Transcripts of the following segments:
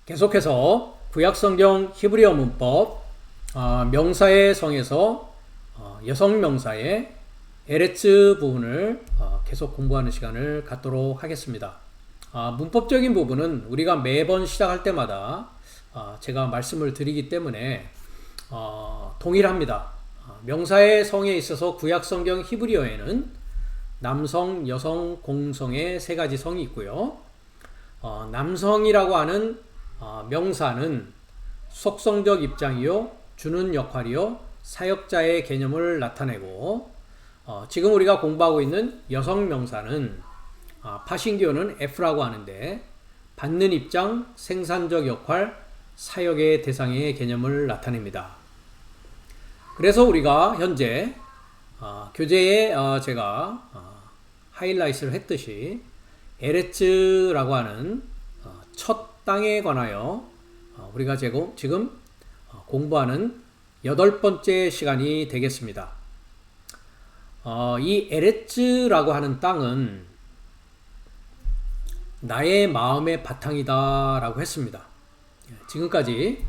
계속해서 구약성경 히브리어 문법 명사의 성에서 여성 명사의 에레츠 부분을 계속 공부하는 시간을 갖도록 하겠습니다. 문법적인 부분은 우리가 매번 시작할 때마다 제가 말씀을 드리기 때문에 동일합니다. 명사의 성에 있어서 구약성경 히브리어에는 남성, 여성, 공성의 세 가지 성이 있고요. 남성이라고 하는 명사는 속성적 입장이요, 주는 역할이요, 사역자의 개념을 나타내고, 지금 우리가 공부하고 있는 여성 명사는 파신교는 F라고 하는데 받는 입장, 생산적 역할, 사역의 대상의 개념을 나타냅니다. 그래서 우리가 현재 교재에 제가 하이라이트를 했듯이 에레츠라고 하는 첫 땅에 관하여 우리가 지금 공부하는 8번째 시간이 되겠습니다. 이 에레츠라고 하는 땅은 나의 마음의 바탕이다 라고 했습니다. 지금까지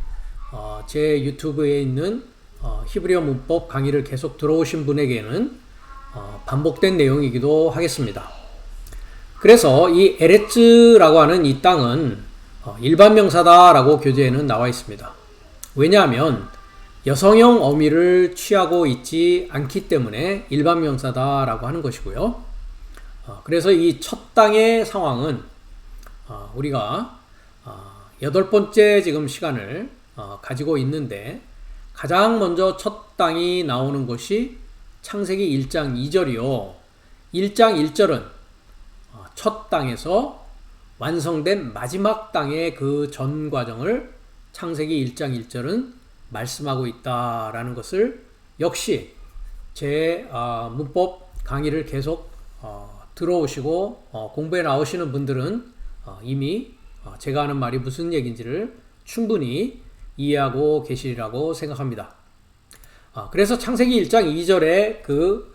제 유튜브에 있는 히브리어 문법 강의를 계속 들어오신 분에게는 반복된 내용이기도 하겠습니다. 그래서 이 에레츠라고 하는 이 땅은 일반 명사다라고 교재에는 나와 있습니다. 왜냐하면 여성형 어미를 취하고 있지 않기 때문에 일반 명사다라고 하는 것이고요. 그래서 이 첫 땅의 상황은 우리가 8번째 지금 시간을 가지고 있는데 가장 먼저 첫 땅이 나오는 것이 창세기 1장 2절이요. 1장 1절은 첫 땅에서 완성된 마지막 땅의 그 전 과정을 창세기 1장 1절은 말씀하고 있다라는 것을 역시 제 문법 강의를 계속 들어오시고 공부에 나오시는 분들은 이미 제가 하는 말이 무슨 얘기인지를 충분히 이해하고 계시리라고 생각합니다. 그래서 창세기 1장 2절에 그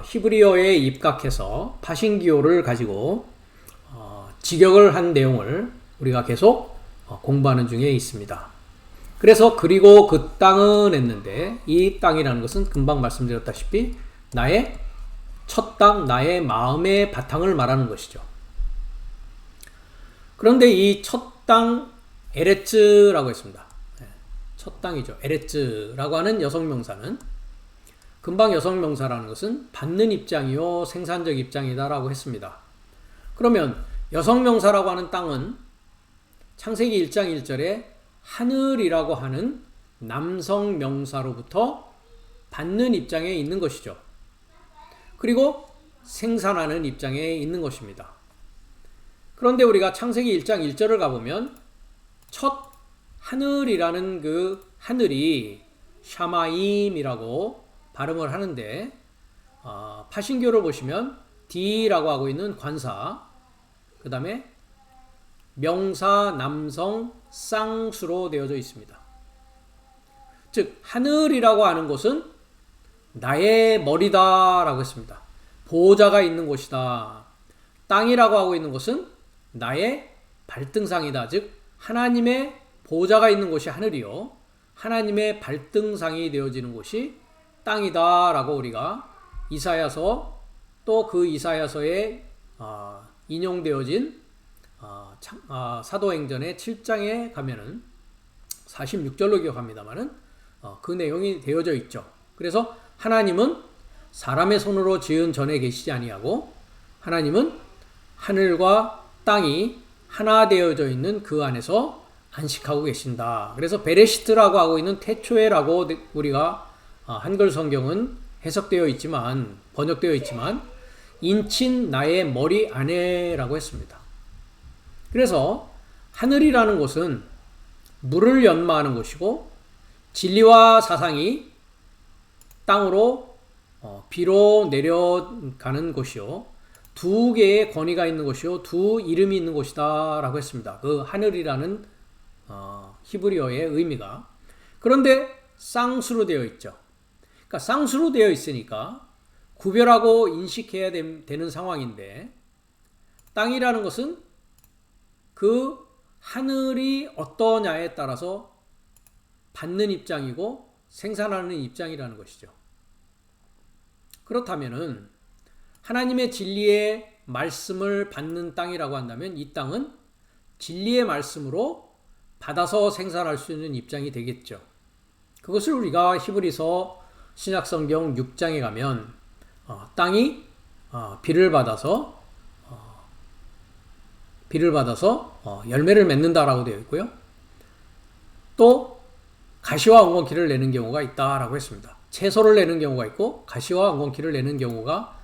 히브리어에 입각해서 파신기호를 가지고 직역을 한 내용을 우리가 계속 공부하는 중에 있습니다. 그래서 그리고 그 땅은 했는데 이 땅이라는 것은 금방 말씀드렸다시피 나의 첫 땅, 나의 마음의 바탕을 말하는 것이죠. 그런데 이 첫 땅 에레츠라고 했습니다. 첫 땅이죠. 에레츠라고 하는 여성명사는 금방 여성명사라는 것은 받는 입장이요, 생산적 입장이다라고 했습니다. 그러면 여성명사라고 하는 땅은 창세기 1장 1절에 하늘이라고 하는 남성명사로부터 받는 입장에 있는 것이죠. 그리고 생산하는 입장에 있는 것입니다. 그런데 우리가 창세기 1장 1절을 가보면 첫 하늘이라는 그 하늘이 샤마임이라고 발음을 하는데 파신교를 보시면 D라고 하고 있는 관사, 그 다음에 명사 남성 쌍수로 되어져 있습니다. 즉 하늘이라고 하는 곳은 나의 머리다 라고 했습니다. 보호자가 있는 곳이다. 땅이라고 하고 있는 곳은 나의 발등상이다. 즉 하나님의 보호자가 있는 곳이 하늘이요, 하나님의 발등상이 되어지는 곳이 땅이다 라고 우리가 이사야서, 또 그 이사야서에 인용되어진 사도행전의 7장에 가면은 46절로 기억합니다만은 그 내용이 되어져 있죠. 그래서 하나님은 사람의 손으로 지은 전에 계시지 아니하고 하나님은 하늘과 땅이 하나 되어져 있는 그 안에서 안식하고 계신다. 그래서 베레시트라고 하고 있는 태초에라고 우리가 한글 성경은 해석되어 있지만, 번역되어 있지만 인친 나의 머리 안에라고 했습니다. 그래서 하늘이라는 곳은 물을 연마하는 곳이고 진리와 사상이 땅으로 비로 내려가는 곳이요, 두 개의 권위가 있는 곳이요, 두 이름이 있는 곳이다 라고 했습니다. 그 하늘이라는 히브리어의 의미가. 그런데 쌍수로 되어 있죠. 그러니까 쌍수로 되어 있으니까 구별하고 인식해야 되는 상황인데, 땅이라는 것은 그 하늘이 어떠냐에 따라서 받는 입장이고 생산하는 입장이라는 것이죠. 그렇다면은 하나님의 진리의 말씀을 받는 땅이라고 한다면 이 땅은 진리의 말씀으로 받아서 생산할 수 있는 입장이 되겠죠. 그것을 우리가 히브리서 신약성경 6장에 가면 땅이 비를 받아서 열매를 맺는다라고 되어 있고요. 또 가시와 엉겅퀴를 내는 경우가 있다라고 했습니다. 채소를 내는 경우가 있고 가시와 엉겅퀴를 내는 경우가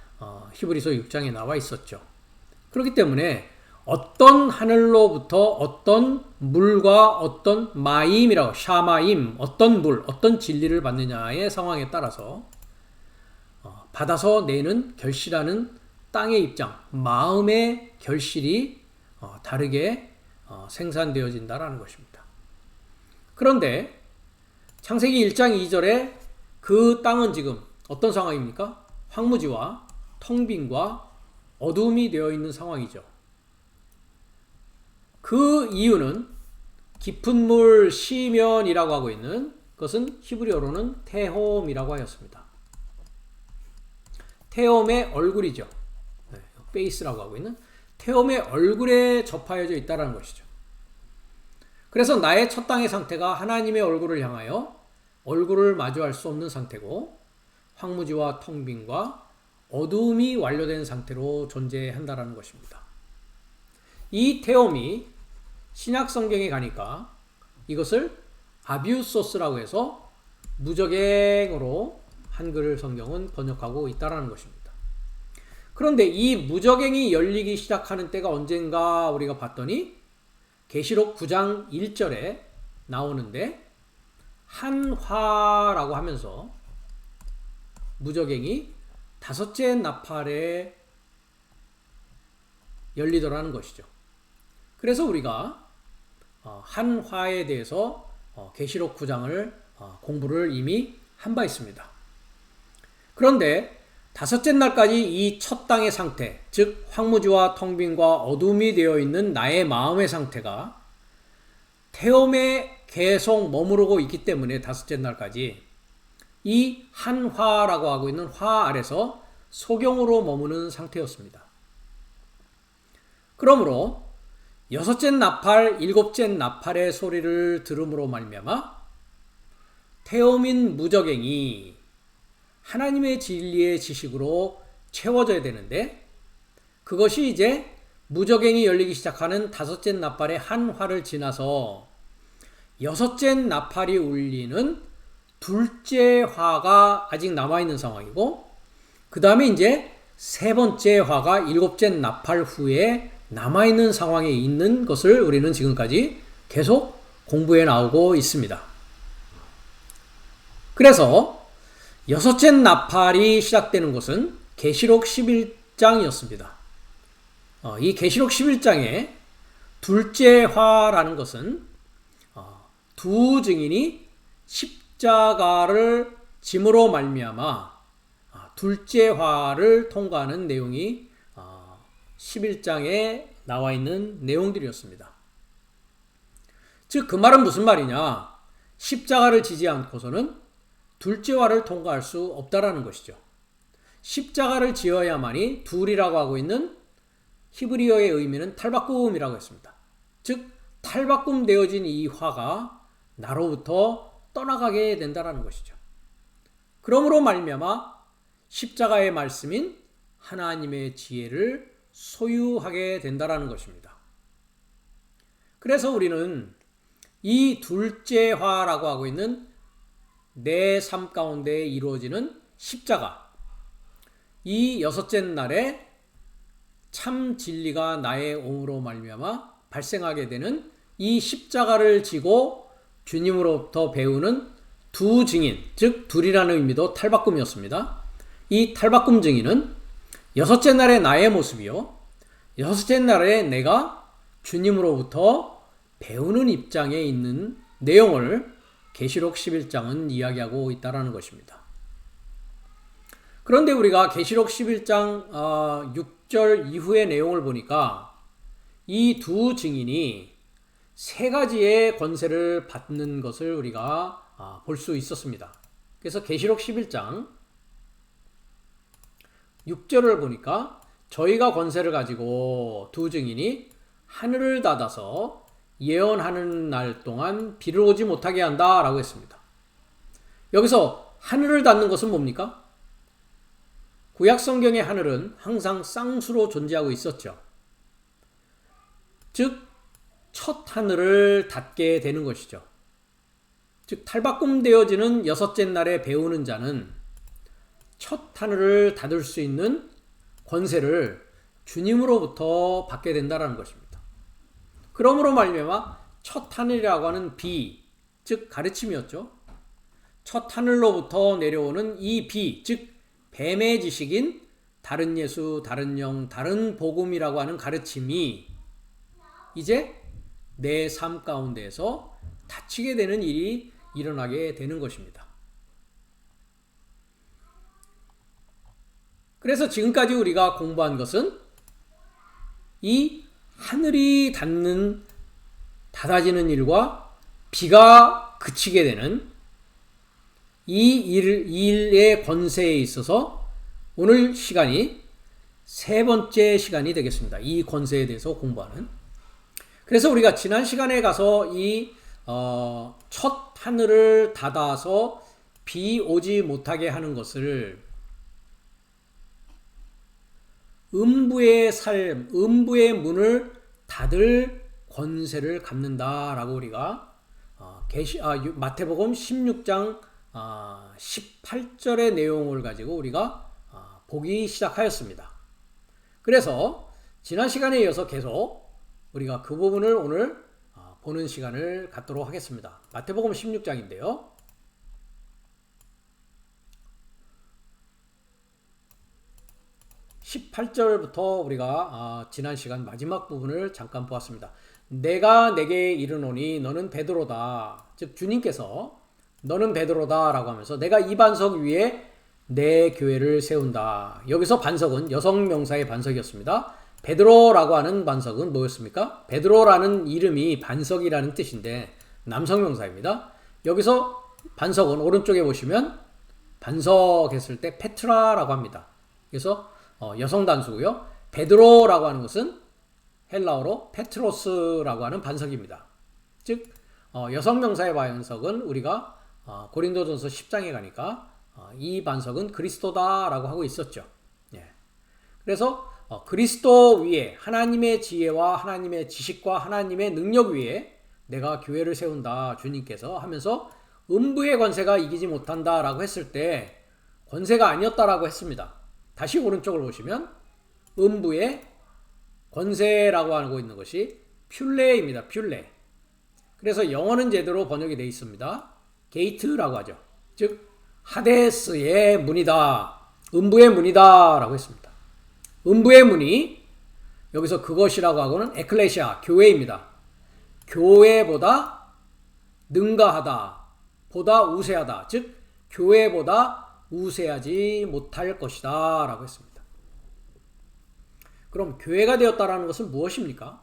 히브리서 6장에 나와 있었죠. 그렇기 때문에 어떤 하늘로부터 어떤 물과 어떤 마임이라고 샤마임 어떤 물 어떤 진리를 받느냐의 상황에 따라서 받아서 내는 결실하는 땅의 입장 마음의 결실이 다르게 생산되어진다라는 것입니다. 그런데 창세기 1장 2절에 그 땅은 지금 어떤 상황입니까? 황무지와 텅 빈과 어둠이 되어 있는 상황이죠. 그 이유는 깊은 물 시면이라고 하고 있는 것은 히브리어로는 테홈이라고 하였습니다. 테홈의 얼굴이죠. 페이스라고 하고 있는 테홈의 얼굴에 접하여져 있다는 것이죠. 그래서 나의 첫 땅의 상태가 하나님의 얼굴을 향하여 얼굴을 마주할 수 없는 상태고 황무지와 텅 빈과 어둠이 완료된 상태로 존재한다는 것입니다. 이 테옴이 신약 성경에 가니까 이것을 아비우소스라고 해서 무적행으로 한글 성경은 번역하고 있다는 것입니다. 그런데 이 무적행이 열리기 시작하는 때가 언젠가 우리가 봤더니 계시록 9장 1절에 나오는데 한화라고 하면서 무적행이 다섯째 나팔에 열리더라는 것이죠. 그래서 우리가 한화에 대해서 계시록 9장을 공부를 이미 한 바 있습니다. 그런데 다섯째 날까지 이 첫 땅의 상태, 즉 황무지와 텅 빈과 어둠이 되어 있는 나의 마음의 상태가 태움에 계속 머무르고 있기 때문에 다섯째 날까지 이 한화라고 하고 있는 화 아래서 소경으로 머무는 상태였습니다. 그러므로 여섯째 나팔, 일곱째 나팔의 소리를 들음으로 말미암아 태움인 무적행이 하나님의 진리의 지식으로 채워져야 되는데 그것이 이제 무적행이 열리기 시작하는 다섯째 나팔의 한화를 지나서 여섯째 나팔이 울리는 둘째 화가 아직 남아있는 상황이고 그 다음에 이제 세 번째 화가 일곱째 나팔 후에 남아있는 상황에 있는 것을 우리는 지금까지 계속 공부해 나오고 있습니다. 그래서 여섯째 나팔이 시작되는 것은 계시록 11장이었습니다. 이 계시록 11장에 둘째 화라는 것은 두 증인이 십자가를 짐으로 말미암아 둘째 화를 통과하는 내용이 11장에 나와 있는 내용들이었습니다. 즉 그 말은 무슨 말이냐? 십자가를 지지 않고서는 둘째 화를 통과할 수 없다라는 것이죠. 십자가를 지어야만이 둘이라고 하고 있는 히브리어의 의미는 탈바꿈이라고 했습니다. 즉 탈바꿈 되어진 이 화가 나로부터 떠나가게 된다라는 것이죠. 그러므로 말미암아 십자가의 말씀인 하나님의 지혜를 소유하게 된다라는 것입니다. 그래서 우리는 이 둘째 화라고 하고 있는 내 삶 가운데 이루어지는 십자가, 이 여섯째 날에 참 진리가 나의 옹으로 말미암아 발생하게 되는 이 십자가를 지고 주님으로부터 배우는 두 증인, 즉 둘이라는 의미도 탈바꿈이었습니다. 이 탈바꿈 증인은 여섯째 날의 나의 모습이요, 여섯째 날에 내가 주님으로부터 배우는 입장에 있는 내용을 계시록 11장은 이야기하고 있다는 것입니다. 그런데 우리가 계시록 11장 6절 이후의 내용을 보니까 이 두 증인이 세 가지의 권세를 받는 것을 우리가 볼 수 있었습니다. 그래서 계시록 11장 6절을 보니까 저희가 권세를 가지고 두 증인이 하늘을 닫아서 예언하는 날 동안 비를 오지 못하게 한다 라고 했습니다. 여기서 하늘을 닫는 것은 뭡니까? 구약 성경의 하늘은 항상 쌍수로 존재하고 있었죠. 즉 첫 하늘을 닫게 되는 것이죠. 즉 탈바꿈되어지는 여섯째 날에 배우는 자는 첫 하늘을 닫을 수 있는 권세를 주님으로부터 받게 된다는 것입니다. 그러므로 말미암아 첫 하늘이라고 하는 비, 즉 가르침이었죠. 첫 하늘로부터 내려오는 이 비, 즉 뱀의 지식인 다른 예수, 다른 영, 다른 복음이라고 하는 가르침이 이제 내 삶 가운데에서 닫히게 되는 일이 일어나게 되는 것입니다. 그래서 지금까지 우리가 공부한 것은 이 하늘이 닫아지는 일과 비가 그치게 되는 이 일의 권세에 있어서 오늘 시간이 세 번째 시간이 되겠습니다. 이 권세에 대해서 공부하는. 그래서 우리가 지난 시간에 가서 이 첫 하늘을 닫아서 비 오지 못하게 하는 것을 음부의 삶, 음부의 문을 닫을 권세를 갖는다라고 우리가 마태복음 16장 18절의 내용을 가지고 우리가 보기 시작하였습니다. 그래서 지난 시간에 이어서 계속 우리가 그 부분을 오늘 보는 시간을 갖도록 하겠습니다. 마태복음 16장인데요. 18절부터 우리가 지난 시간 마지막 부분을 잠깐 보았습니다. 내가 내게 이르노니 너는 베드로다. 즉 주님께서 너는 베드로다 라고 하면서 내가 이 반석 위에 내 교회를 세운다. 여기서 반석은 여성 명사의 반석이었습니다. 베드로라고 하는 반석은 뭐였습니까? 베드로라는 이름이 반석이라는 뜻인데 남성 명사입니다. 여기서 반석은 오른쪽에 보시면 반석 했을 때 페트라라고 합니다. 그래서 여성 단수고요. 베드로라고 하는 것은 헬라어로 페트로스라고 하는 반석입니다. 즉 여성 명사의 반석은 우리가 고린도전서 10장에 가니까 이 반석은 그리스도다라고 하고 있었죠. 예. 그래서 그리스도 위에 하나님의 지혜와 하나님의 지식과 하나님의 능력 위에 내가 교회를 세운다 주님께서 하면서 음부의 권세가 이기지 못한다라고 했을 때 권세가 아니었다라고 했습니다. 다시 오른쪽을 보시면 음부의 권세라고 하고 있는 것이 퓰레입니다. 퓰레. 그래서 영어는 제대로 번역이 되어 있습니다. 게이트라고 하죠. 즉 하데스의 문이다. 음부의 문이다 라고 했습니다. 음부의 문이 여기서 그것이라고 하고는 에클레시아, 교회입니다. 교회보다 능가하다, 보다 우세하다. 즉 교회보다 우세하지 못할 것이다 라고 했습니다. 그럼 교회가 되었다라는 것은 무엇입니까?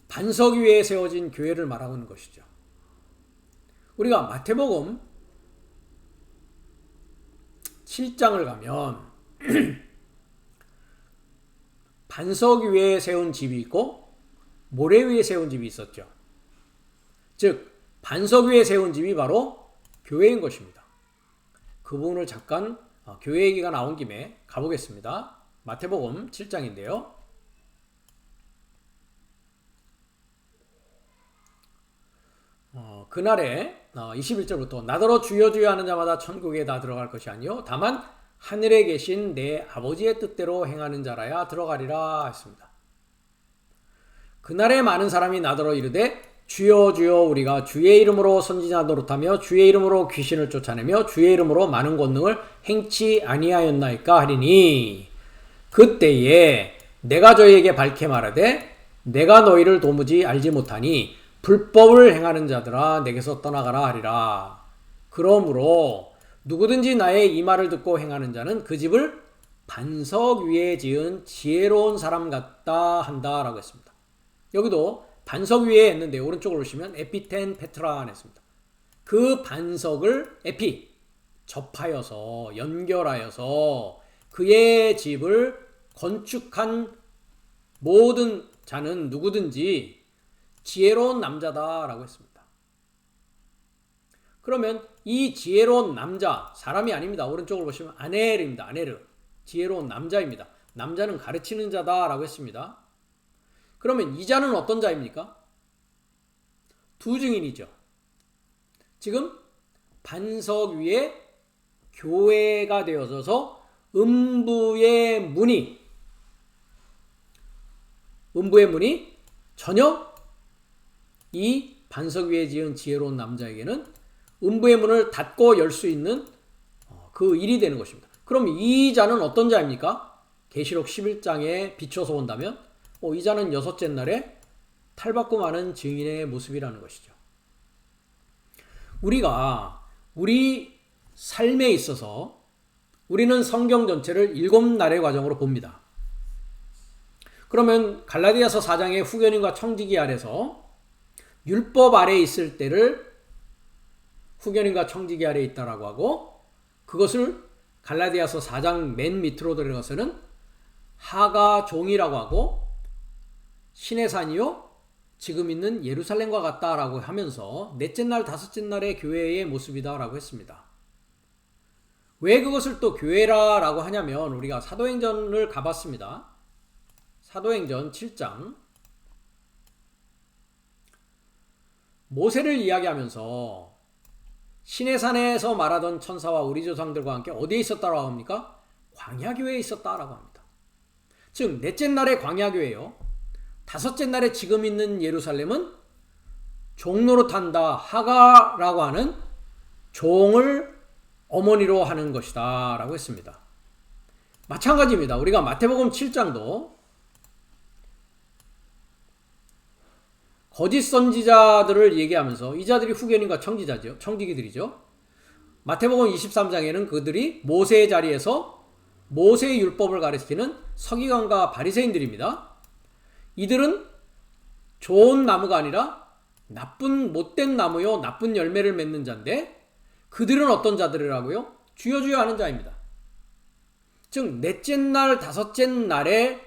반석 위에 세워진 교회를 말하고 있는 것이죠. 우리가 마태복음 7장을 가면 반석 위에 세운 집이 있고 모래 위에 세운 집이 있었죠. 즉 반석 위에 세운 집이 바로 교회인 것입니다. 그 부분을 잠깐 교회 얘기가 나온 김에 가보겠습니다. 마태복음 7장인데요. 그날에 21절부터 나더러 주여 주여 하는 자마다 천국에 다 들어갈 것이 아니요 다만 하늘에 계신 내 아버지의 뜻대로 행하는 자라야 들어가리라 했습니다. 그날에 많은 사람이 나더러 이르되 주여 주여 우리가 주의 이름으로 선지자 노릇하며 주의 이름으로 귀신을 쫓아내며 주의 이름으로 많은 권능을 행치 아니하였나이까 하리니 그때에 내가 저희에게 밝게 말하되 내가 너희를 도무지 알지 못하니 불법을 행하는 자들아 내게서 떠나가라 하리라. 그러므로 누구든지 나의 이 말을 듣고 행하는 자는 그 집을 반석 위에 지은 지혜로운 사람 같다 한다라고 했습니다. 여기도 반석 위에 했는데 오른쪽으로 보시면 에피텐 페트라 했습니다. 그 반석을 에피 접하여서 연결하여서 그의 집을 건축한 모든 자는 누구든지 지혜로운 남자다라고 했습니다. 그러면 이 지혜로운 남자, 사람이 아닙니다. 오른쪽으로 보시면 아네르입니다. 아네르. 지혜로운 남자입니다. 남자는 가르치는 자다라고 했습니다. 그러면 이 자는 어떤 자입니까? 두 증인이죠. 지금 반석 위에 교회가 되어져서 음부의 문이 전혀 이 반석 위에 지은 지혜로운 남자에게는 음부의 문을 닫고 열 수 있는 그 일이 되는 것입니다. 그럼 이 자는 어떤 자입니까? 계시록 11장에 비춰서 본다면 이 자는 여섯째 날에 탈바꿈 하는 증인의 모습이라는 것이죠. 우리가 우리 삶에 있어서 우리는 성경 전체를 7날의 과정으로 봅니다. 그러면 갈라디아서 4장의 후견인과 청지기 아래서 율법 아래에 있을 때를 후견인과 청지기 아래에 있다라고 하고, 그것을 갈라디아서 4장 맨 밑으로 들어가서는 하가 종이라고 하고 신의 산이요 지금 있는 예루살렘과 같다라고 하면서 넷째 날 다섯째 날의 교회의 모습이다라고 했습니다. 왜 그것을 또 교회라고 하냐면 우리가 사도행전을 가봤습니다. 사도행전 7장 모세를 이야기하면서 신의 산에서 말하던 천사와 우리 조상들과 함께 어디에 있었다라고 합니까? 광야교회에 있었다라고 합니다. 즉 넷째 날의 광야교회요, 다섯째 날에 지금 있는 예루살렘은 종노릇한다, 하가라고 하는 종을 어머니로 하는 것이다 라고 했습니다. 마찬가지입니다. 우리가 마태복음 7장도 거짓 선지자들을 얘기하면서 이 자들이 후견인과 청지자죠. 청지기들이죠. 마태복음 23장에는 그들이 모세의 자리에서 모세의 율법을 가르치는 서기관과 바리새인들입니다. 이들은 좋은 나무가 아니라 나쁜 못된 나무요 나쁜 열매를 맺는 자인데 그들은 어떤 자들이라고요? 주여 주여 하는 자입니다. 즉 넷째 날 다섯째 날에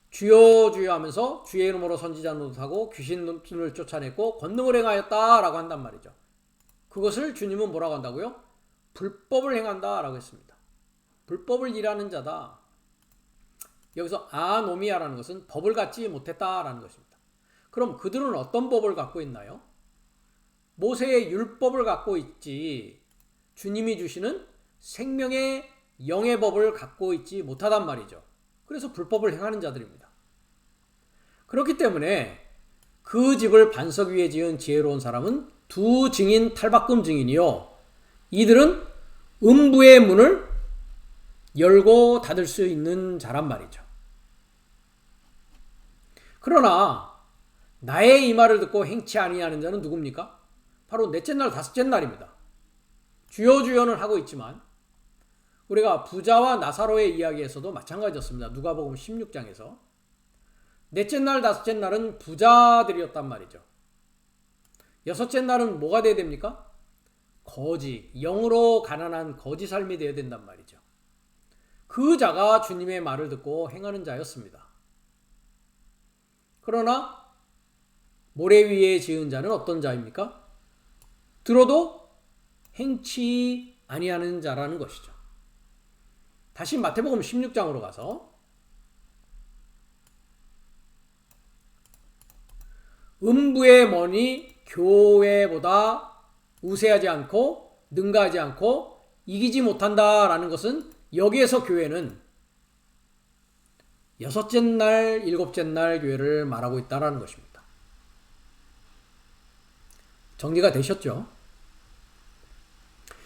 주여 주여 하면서 주의 이름으로 선지자 노릇하고 귀신을 쫓아냈고 권능을 행하였다라고 한단 말이죠. 그것을 주님은 뭐라고 한다고요? 불법을 행한다라고 했습니다. 불법을 일하는 자다. 여기서 아노미아라는 것은 법을 갖지 못했다라는 것입니다. 그럼 그들은 어떤 법을 갖고 있나요? 모세의 율법을 갖고 있지 주님이 주시는 생명의 영의 법을 갖고 있지 못하단 말이죠. 그래서 불법을 행하는 자들입니다. 그렇기 때문에 그 집을 반석 위에 지은 지혜로운 사람은 두 증인 탈바꿈 증인이요, 이들은 음부의 문을 열고 닫을 수 있는 자란 말이죠. 그러나 나의 이 말을 듣고 행치 아니하는 자는 누굽니까? 바로 넷째 날 다섯째 날입니다. 주여 주여는 하고 있지만 우리가 부자와 나사로의 이야기에서도 마찬가지였습니다. 누가복음 16장에서 넷째 날 다섯째 날은 부자들이었단 말이죠. 여섯째 날은 뭐가 돼야 됩니까? 거지, 영으로 가난한 거지 삶이 되어야 된단 말이죠. 그 자가 주님의 말을 듣고 행하는 자였습니다. 그러나 모래 위에 지은 자는 어떤 자입니까? 들어도 행치 아니하는 자라는 것이죠. 다시 마태복음 16장으로 가서 음부의 먼이 교회보다 우세하지 않고 능가하지 않고 이기지 못한다라는 것은 여기에서 교회는 여섯째 날, 일곱째 날 교회를 말하고 있다는 것입니다. 정리가 되셨죠?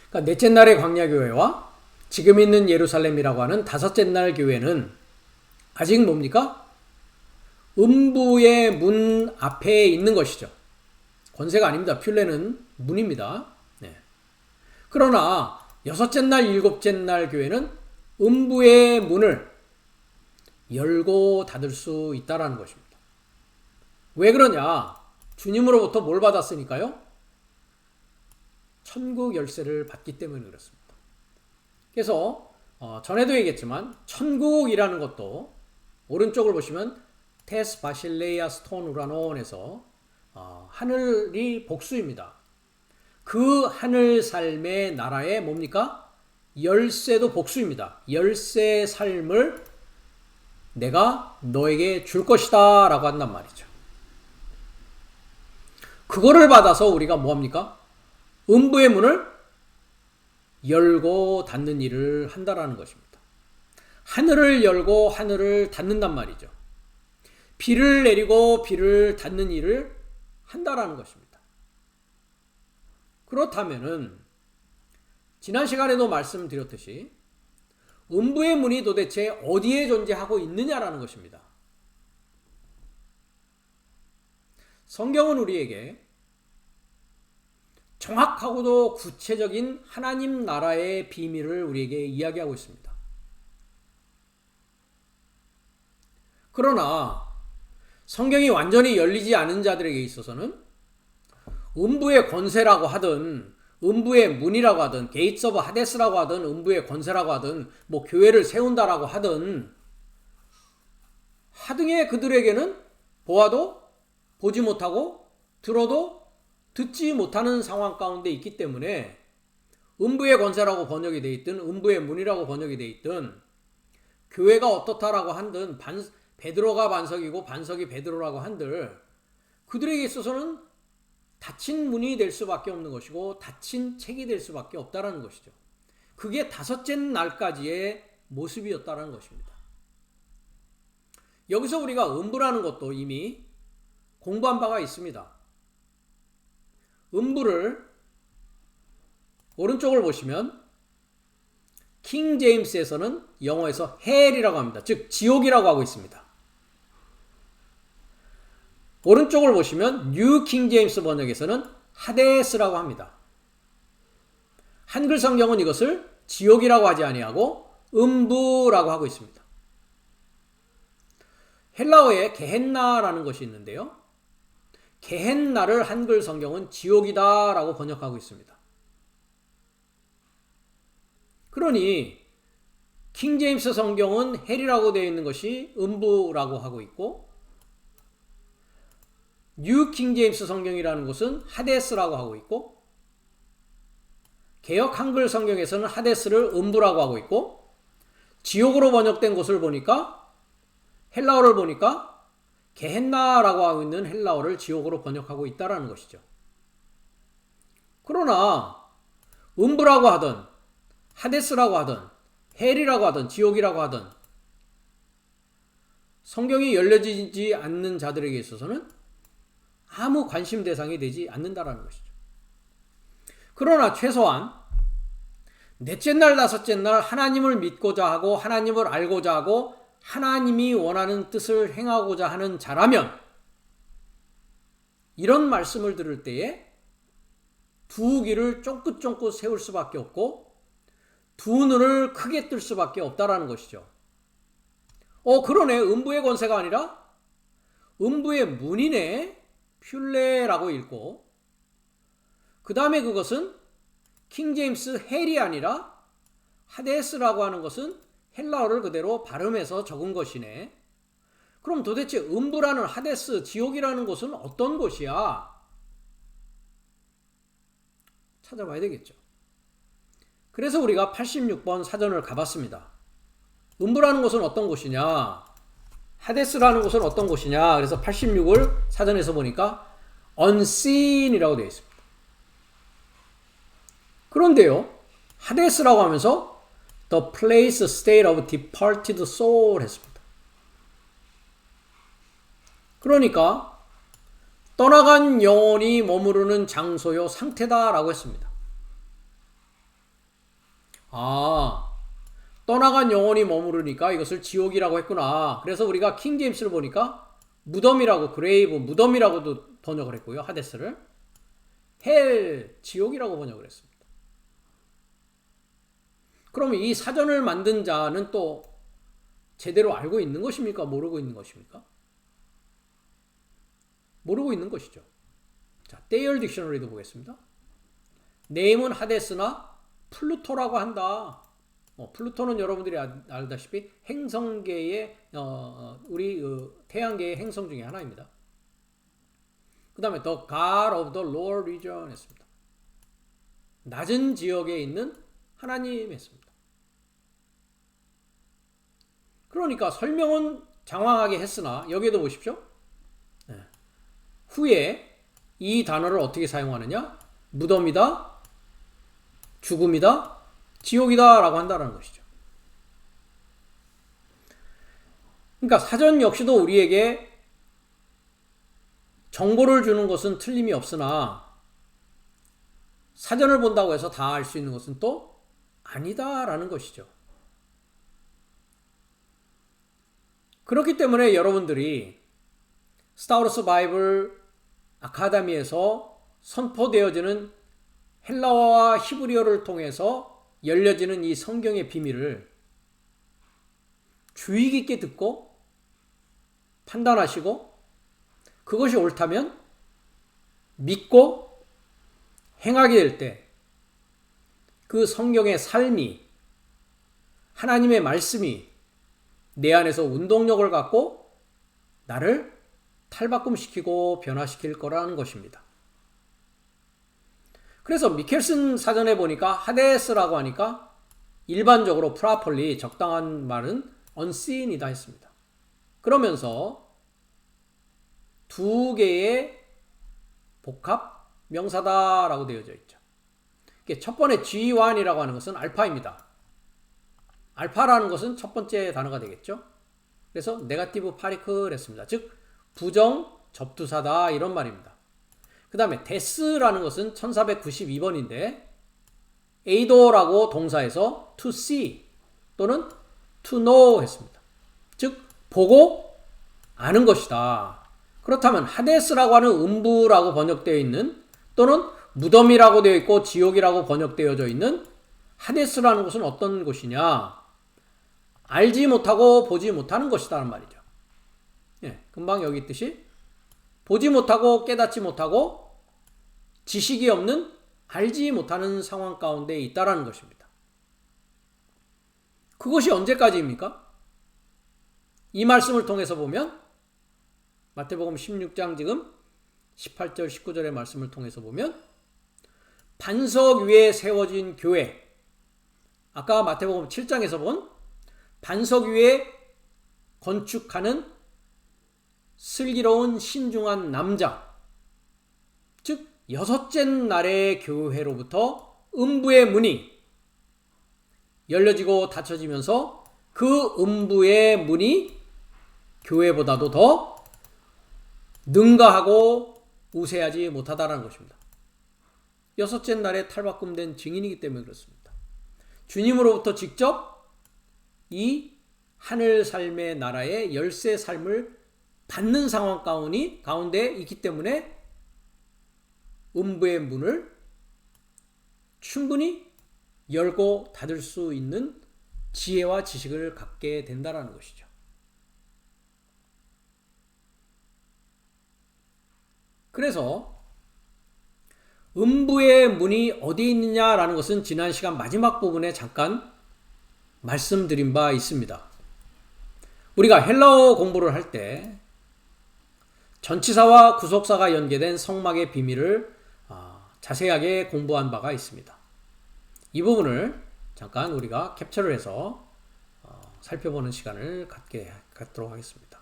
그러니까 넷째 날의 광야교회와 지금 있는 예루살렘이라고 하는 다섯째 날 교회는 아직 뭡니까? 음부의 문 앞에 있는 것이죠. 권세가 아닙니다. 퓰레는 문입니다. 네. 그러나 여섯째 날, 일곱째 날 교회는 음부의 문을 열고 닫을 수 있다라는 것입니다. 왜 그러냐? 주님으로부터 뭘 받았으니까요? 천국 열쇠를 받기 때문에 그렇습니다. 그래서 전에도 얘기했지만 천국이라는 것도 오른쪽을 보시면 테스 바실레이아 스톤 우라논에서 하늘이 복수입니다. 그 하늘 삶의 나라의 뭡니까? 열쇠도 복수입니다. 열쇠 삶을 내가 너에게 줄 것이다 라고 한단 말이죠. 그거를 받아서 우리가 뭐합니까? 음부의 문을 열고 닫는 일을 한다라는 것입니다. 하늘을 열고 하늘을 닫는단 말이죠. 비를 내리고 비를 닫는 일을 한다라는 것입니다. 그렇다면은 지난 시간에도 말씀드렸듯이 음부의 문이 도대체 어디에 존재하고 있느냐라는 것입니다. 성경은 우리에게 정확하고도 구체적인 하나님 나라의 비밀을 우리에게 이야기하고 있습니다. 그러나 성경이 완전히 열리지 않은 자들에게 있어서는 음부의 권세라고 하든 음부의 문이라고 하든 게이츠 오브 하데스라고 하든 음부의 권세라고 하든 뭐 교회를 세운다라고 하든 하등의 그들에게는 보아도 보지 못하고 들어도 듣지 못하는 상황 가운데 있기 때문에 음부의 권세라고 번역이 돼 있든 음부의 문이라고 번역이 돼 있든 교회가 어떻다라고 한든 베드로가 반석이고 반석이 베드로라고 한들 그들에게 있어서는 닫힌 문이 될 수밖에 없는 것이고 닫힌 책이 될 수밖에 없다라는 것이죠. 그게 다섯째 날까지의 모습이었다라는 것입니다. 여기서 우리가 음부라는 것도 이미 공부한 바가 있습니다. 음부를 오른쪽을 보시면 킹 제임스에서는 영어에서 헬이라고 합니다. 즉 지옥이라고 하고 있습니다. 오른쪽을 보시면 뉴 킹 제임스 번역에서는 하데스라고 합니다. 한글 성경은 이것을 지옥이라고 하지 아니하고 음부라고 하고 있습니다. 헬라어에 게헨나라는 것이 있는데요. 게헨나를 한글 성경은 지옥이다라고 번역하고 있습니다. 그러니 킹 제임스 성경은 헬이라고 되어 있는 것이 음부라고 하고 있고 뉴 킹 제임스 성경이라는 것은 하데스라고 하고 있고 개역 한글 성경에서는 하데스를 음부라고 하고 있고 지옥으로 번역된 것을 보니까 헬라어를 보니까 게헨나라고 하고 있는 헬라어를 지옥으로 번역하고 있다라는 것이죠. 그러나 음부라고 하든 하데스라고 하든 헬이라고 하든 지옥이라고 하든 성경이 열려지지 않는 자들에게 있어서는 아무 관심 대상이 되지 않는다라는 것이죠. 그러나 최소한 넷째 날, 다섯째 날 하나님을 믿고자 하고 하나님을 알고자 하고 하나님이 원하는 뜻을 행하고자 하는 자라면 이런 말씀을 들을 때에 두 귀를 쫑긋쫑긋 세울 수밖에 없고 두 눈을 크게 뜰 수밖에 없다라는 것이죠. 그러네. 음부의 권세가 아니라 음부의 문이네. 퓰레라고 읽고 그 다음에 그것은 킹 제임스 헬이 아니라 하데스라고 하는 것은 헬라어를 그대로 발음해서 적은 것이네. 그럼 도대체 음부라는 하데스, 지옥이라는 곳은 어떤 곳이야? 찾아봐야 되겠죠. 그래서 우리가 86번 사전을 가봤습니다. 음부라는 곳은 어떤 곳이냐? 하데스라는 곳은 어떤 곳이냐? 그래서 86을 사전에서 보니까 unseen이라고 되어 있습니다. 그런데요, 하데스라고 하면서 the place, state of departed soul 했습니다. 그러니까 떠나간 영혼이 머무르는 장소요 상태다라고 했습니다. 떠나간 영혼이 머무르니까 이것을 지옥이라고 했구나. 그래서 우리가 킹 제임스를 보니까 무덤이라고, 그레이브, 무덤이라고도 번역을 했고요. 하데스를 헬, 지옥이라고 번역을 했습니다. 그러면 이 사전을 만든 자는 또 제대로 알고 있는 것입니까? 모르고 있는 것입니까? 모르고 있는 것이죠. 자, 데이얼 딕셔너리도 보겠습니다. 네임은 하데스나 플루토라고 한다. 플루토는 여러분들이 알다시피 행성계의 우리 태양계의 행성 중에 하나입니다. 그 다음에 The God of the Lower Region 했습니다. 낮은 지역에 있는 하나님 했습니다. 그러니까 설명은 장황하게 했으나 여기에도 보십시오. 후에 이 단어를 어떻게 사용하느냐? 무덤이다, 죽음이다, 지옥이다 라고 한다는 것이죠. 그러니까 사전 역시도 우리에게 정보를 주는 것은 틀림이 없으나 사전을 본다고 해서 다 알 수 있는 것은 또 아니다라는 것이죠. 그렇기 때문에 여러분들이 스타워스 바이블 아카데미에서 선포되어지는 헬라어와 히브리어를 통해서 열려지는 이 성경의 비밀을 주의 깊게 듣고 판단하시고 그것이 옳다면 믿고 행하게 될 때 그 성경의 삶이 하나님의 말씀이 내 안에서 운동력을 갖고 나를 탈바꿈시키고 변화시킬 거라는 것입니다. 그래서 미켈슨 사전에 보니까 하데스라고 하니까 일반적으로 properly 적당한 말은 unseen이다 했습니다. 그러면서 두 개의 복합 명사다라고 되어져 있죠. 첫 번째 G1이라고 하는 것은 알파입니다. 알파라는 것은 첫 번째 단어가 되겠죠. 그래서 네거티브 파리클 했습니다. 즉 부정 접두사다 이런 말입니다. 그 다음에 데스라는 것은 1492번인데 에이도라고 동사에서 to see 또는 to know 했습니다. 즉 보고 아는 것이다. 그렇다면 하데스라고 하는 음부라고 번역되어 있는 또는 무덤이라고 되어 있고 지옥이라고 번역되어져 있는 하데스라는 것은 어떤 곳이냐? 알지 못하고 보지 못하는 것이다는 말이죠. 금방 여기 있듯이 보지 못하고 깨닫지 못하고 지식이 없는 알지 못하는 상황 가운데 있다라는 것입니다. 그것이 언제까지입니까? 이 말씀을 통해서 보면 마태복음 16장 지금 18절 19절의 말씀을 통해서 보면 반석 위에 세워진 교회, 아까 마태복음 7장에서 본 반석 위에 건축하는 슬기로운 신중한 남자, 즉 여섯째 날의 교회로부터 음부의 문이 열려지고 닫혀지면서 그 음부의 문이 교회보다도 더 능가하고 우세하지 못하다라는 것입니다. 여섯째 날에 탈바꿈된 증인이기 때문에 그렇습니다. 주님으로부터 직접 이 하늘 삶의 나라의 열쇠 삶을 받는 상황 가운데 있기 때문에 음부의 문을 충분히 열고 닫을 수 있는 지혜와 지식을 갖게 된다는 것이죠. 그래서 음부의 문이 어디에 있느냐라는 것은 지난 시간 마지막 부분에 잠깐 말씀드린 바 있습니다. 우리가 헬라어 공부를 할 때 전치사와 구속사가 연계된 성막의 비밀을 자세하게 공부한 바가 있습니다. 이 부분을 잠깐 우리가 캡처를 해서 살펴보는 시간을 갖도록 하겠습니다.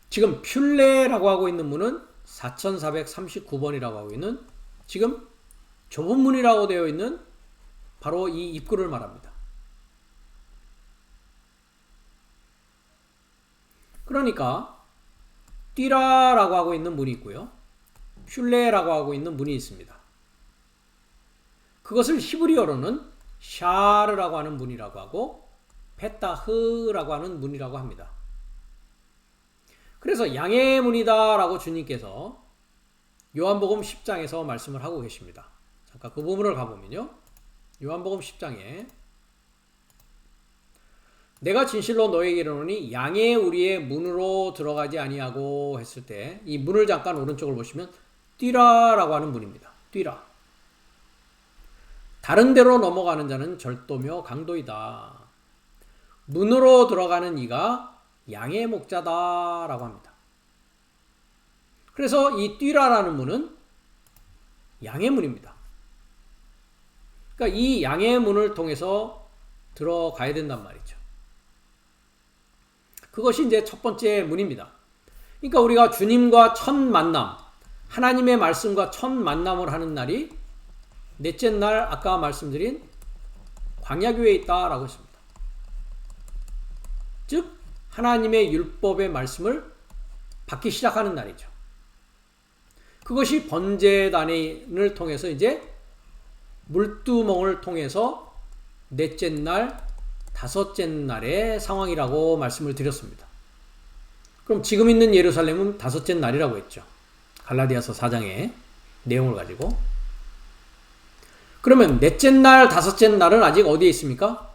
지금 퓰레라고 하고 있는 문은 4439번이라고 하고 있는 지금 좁은 문이라고 되어 있는 바로 이 입구를 말합니다. 그러니까 띠라라고 하고 있는 문이 있고요. 퓰레라고 하고 있는 문이 있습니다. 그것을 히브리어로는 샤르라고 하는 문이라고 하고 페타흐라고 하는 문이라고 합니다. 그래서 양의 문이다 라고 주님께서 요한복음 10장에서 말씀을 하고 계십니다. 잠깐 그 부분을 가보면요. 요한복음 10장에 내가 진실로 너에게 이르노니 양의 우리의 문으로 들어가지 아니하고 했을 때 이 문을 잠깐 오른쪽을 보시면 뛰라라고 하는 문입니다. 뛰라. 다른 데로 넘어가는 자는 절도며 강도이다. 문으로 들어가는 이가 양의 목자다라고 합니다. 그래서 이 뛰라라는 문은 양의 문입니다. 그러니까 이 양의 문을 통해서 들어가야 된단 말이죠. 그것이 이제 첫 번째 문입니다. 그러니까 우리가 주님과 첫 만남, 하나님의 말씀과 첫 만남을 하는 날이 넷째 날 아까 말씀드린 광야교회에 있다라고 했습니다. 즉 하나님의 율법의 말씀을 받기 시작하는 날이죠. 그것이 번제단을 통해서 이제 물두멍을 통해서 넷째 날, 다섯째 날의 상황이라고 말씀을 드렸습니다. 그럼 지금 있는 예루살렘은 다섯째 날이라고 했죠. 갈라디아서 4장의 내용을 가지고. 그러면 넷째 날, 다섯째 날은 아직 어디에 있습니까?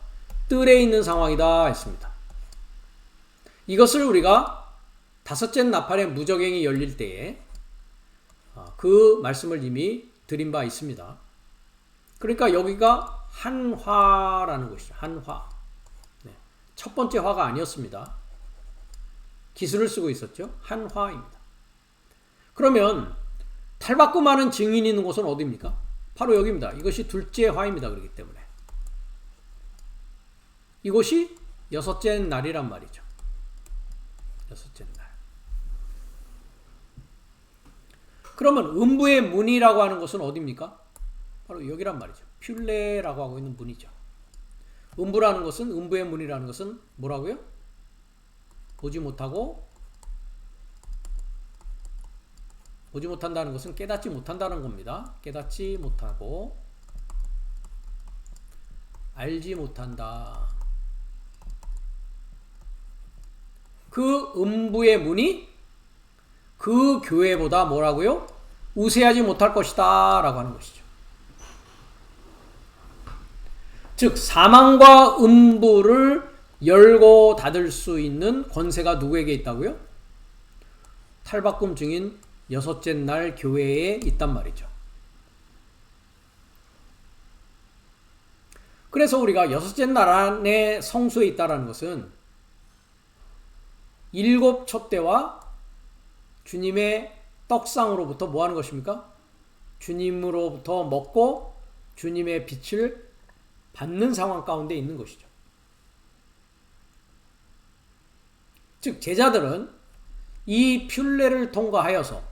뜰에 있는 상황이다 했습니다. 이것을 우리가 다섯째 나팔의 무저갱이 열릴 때에 그 말씀을 이미 드린 바 있습니다. 그러니까 여기가 한화라는 곳이죠. 한화. 네. 첫 번째 화가 아니었습니다. 기술을 쓰고 있었죠. 한화입니다. 그러면 탈바꿈 많은 증인이 있는 곳은 어디입니까? 바로 여기입니다. 이것이 둘째 화입니다. 그렇기 때문에. 이곳이 여섯째 날이란 말이죠. 여섯째 날. 그러면 음부의 문이라고 하는 곳은 어디입니까? 바로 여기란 말이죠. 퓰레라고 하고 있는 문이죠. 음부라는 것은, 음부의 문이라는 것은 뭐라고요? 보지 못한다는 것은 깨닫지 못한다는 겁니다. 깨닫지 못하고 알지 못한다. 그 음부의 문이 그 교회보다 뭐라고요? 우세하지 못할 것이다 라고 하는 것이죠. 즉 사망과 음부를 열고 닫을 수 있는 권세가 누구에게 있다고요? 탈바꿈 중인 여섯째 날 교회에 있단 말이죠. 그래서 우리가 여섯째 날 안에 성소에 있다는 것은 일곱 촛대와 주님의 떡상으로부터 뭐 하는 것입니까? 주님으로부터 먹고 주님의 빛을 받는 상황 가운데 있는 것이죠. 즉 제자들은 이 퓰레를 통과하여서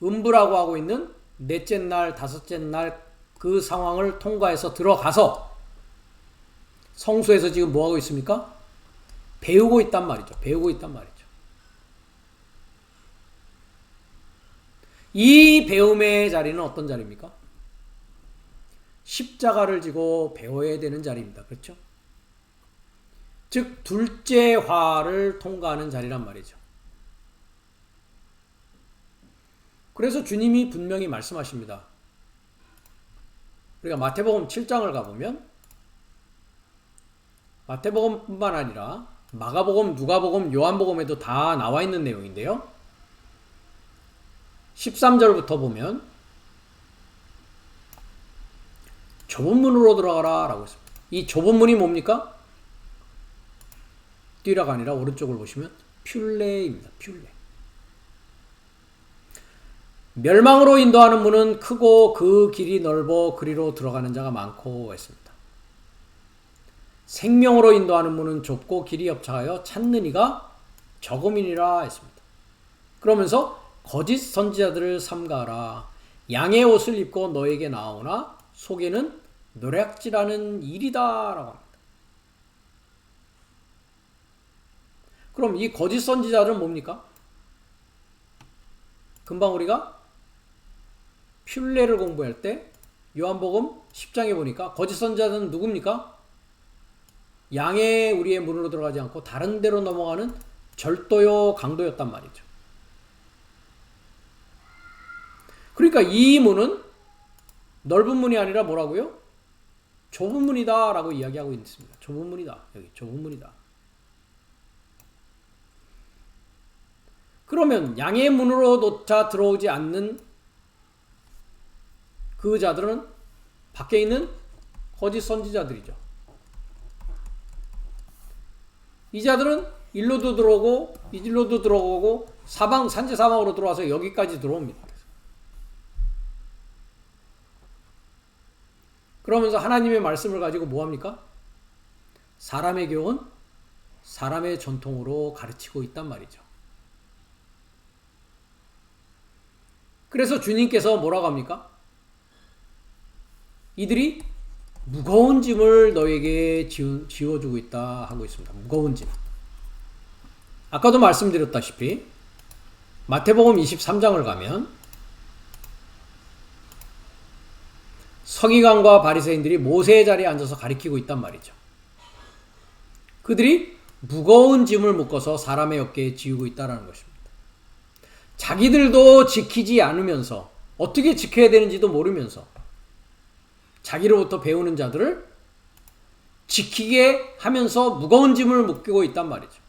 음부라고 하고 있는 넷째 날, 다섯째 날 그 상황을 통과해서 들어가서 성소에서 지금 뭐 하고 있습니까? 배우고 있단 말이죠. 배우고 있단 말이죠. 이 배움의 자리는 어떤 자리입니까? 십자가를 지고 배워야 되는 자리입니다. 그렇죠? 즉 둘째 화를 통과하는 자리란 말이죠. 그래서 주님이 분명히 말씀하십니다. 우리가 마태복음 7장을 가보면 마태복음뿐만 아니라 마가복음, 누가복음, 요한복음에도 다 나와 있는 내용인데요. 13절부터 보면 좁은 문으로 들어가라 라고 했습니다. 이 좁은 문이 뭡니까? 뛰라가 아니라 오른쪽을 보시면 퓰레입니다. 퓰레. 멸망으로 인도하는 문은 크고 그 길이 넓어 그리로 들어가는 자가 많고 했습니다. 생명으로 인도하는 문은 좁고 길이 협착하여 찾는 이가 적음이니라 했습니다. 그러면서 거짓 선지자들을 삼가하라. 양의 옷을 입고 너에게 나오나 속에는 노략질하는 일이다 라고 합니다. 그럼 이 거짓 선지자들은 뭡니까? 금방 우리가 퓰레를 공부할 때 요한복음 10장에 보니까 거짓 선지자들은 누굽니까? 양의 우리의 문으로 들어가지 않고 다른 데로 넘어가는 절도요 강도였단 말이죠. 그러니까 이 문은 넓은 문이 아니라 뭐라고요? 좁은 문이다 라고 이야기하고 있습니다. 좁은 문이다. 여기 좁은 문이다. 그러면 양의 문으로조차 들어오지 않는 그 자들은 밖에 있는 거짓 선지자들이죠. 이 자들은 일로도 들어오고 이길로도 들어오고 산지 사방으로 들어와서 여기까지 들어옵니다. 그러면서 하나님의 말씀을 가지고 뭐합니까? 사람의 교훈, 사람의 전통으로 가르치고 있단 말이죠. 그래서 주님께서 뭐라고 합니까? 이들이 무거운 짐을 너에게 지워주고 있다 하고 있습니다. 무거운 짐. 아까도 말씀드렸다시피 마태복음 23장을 가면 서기관과 바리새인들이 모세의 자리에 앉아서 가리키고 있단 말이죠. 그들이 무거운 짐을 묶어서 사람의 어깨에 지우고 있다는 것입니다. 자기들도 지키지 않으면서 어떻게 지켜야 되는지도 모르면서 자기로부터 배우는 자들을 지키게 하면서 무거운 짐을 묶이고 있단 말이죠.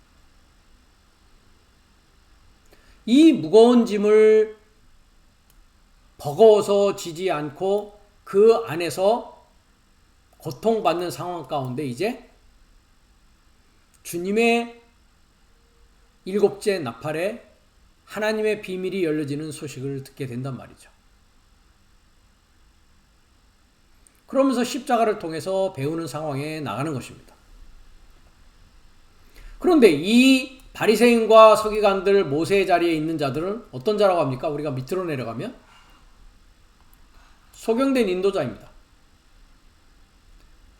이 무거운 짐을 버거워서 지지 않고 그 안에서 고통받는 상황 가운데 이제 주님의 일곱째 나팔에 하나님의 비밀이 열려지는 소식을 듣게 된단 말이죠. 그러면서 십자가를 통해서 배우는 상황에 나가는 것입니다. 그런데 이 바리새인과 서기관들 모세의 자리에 있는 자들은 어떤 자라고 합니까? 우리가 밑으로 내려가면 소경된 인도자입니다.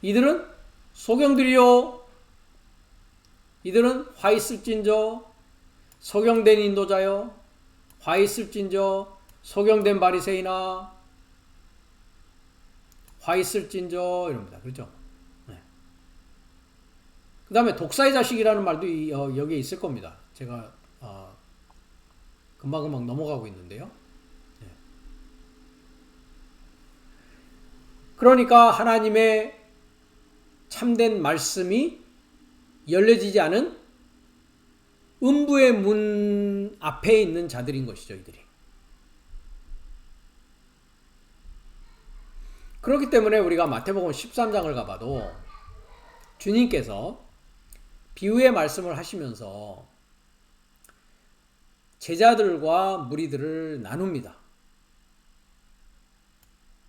이들은 소경들이요, 이들은 화 있을진저, 소경된 인도자요, 화 있을진저, 소경된 바리새인아, 화 있을진저 이럽니다. 그렇죠? 네. 그 다음에 독사의 자식이라는 말도 여기에 있을 겁니다. 제가 금방금방 넘어가고 있는데요. 네. 그러니까 하나님의 참된 말씀이 열려지지 않은 음부의 문 앞에 있는 자들인 것이죠. 이들이. 그렇기 때문에 우리가 마태복음 13장을 가봐도 주님께서 비유의 말씀을 하시면서 제자들과 무리들을 나눕니다.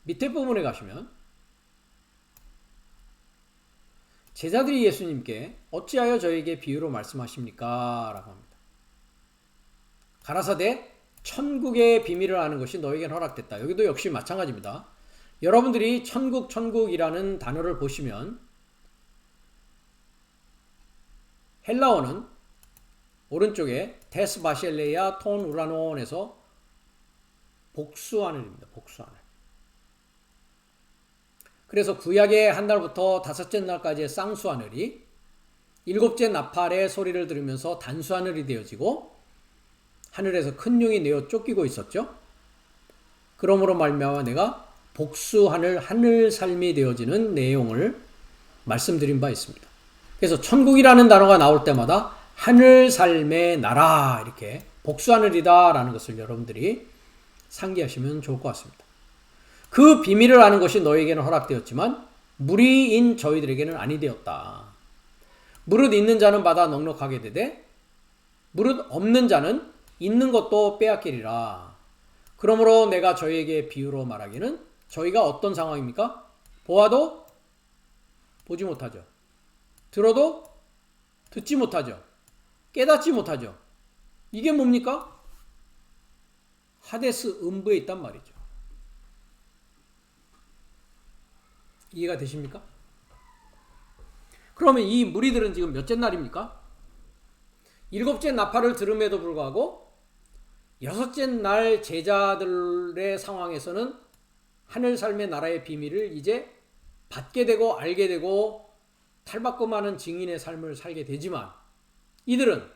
밑에 부분에 가시면 제자들이 예수님께 어찌하여 저에게 비유로 말씀하십니까? 라고 합니다. 가라사대 천국의 비밀을 아는 것이 너에게는 허락됐다. 여기도 역시 마찬가지입니다. 여러분들이 천국이라는 단어를 보시면 헬라어는 오른쪽에 데스 바실레야 톤 우라노온에서 복수하늘입니다. 복수하늘. 그래서 구약의 한 달부터 다섯째 날까지의 쌍수하늘이 일곱째 나팔의 소리를 들으면서 단수하늘이 되어지고 하늘에서 큰 용이 내어 쫓기고 있었죠. 그러므로 말미암아 내가 복수하늘 하늘 삶이 되어지는 내용을 말씀드린 바 있습니다. 그래서 천국이라는 단어가 나올 때마다 하늘 삶의 나라 이렇게 복수하늘이다 라는 것을 여러분들이 상기하시면 좋을 것 같습니다. 그 비밀을 아는 것이 너에게는 허락되었지만 무리인 저희들에게는 아니 되었다. 무릇 있는 자는 받아 넉넉하게 되되 무릇 없는 자는 있는 것도 빼앗기리라. 그러므로 내가 저희에게 비유로 말하기는 저희가 어떤 상황입니까? 보아도 보지 못하죠. 들어도 듣지 못하죠. 깨닫지 못하죠. 이게 뭡니까? 하데스 음부에 있단 말이죠. 이해가 되십니까? 그러면 이 무리들은 지금 몇째 날입니까? 일곱째 나팔을 들음에도 불구하고 여섯째 날 제자들의 상황에서는 하늘 삶의 나라의 비밀을 이제 받게 되고 알게 되고 탈바꿈하는 증인의 삶을 살게 되지만 이들은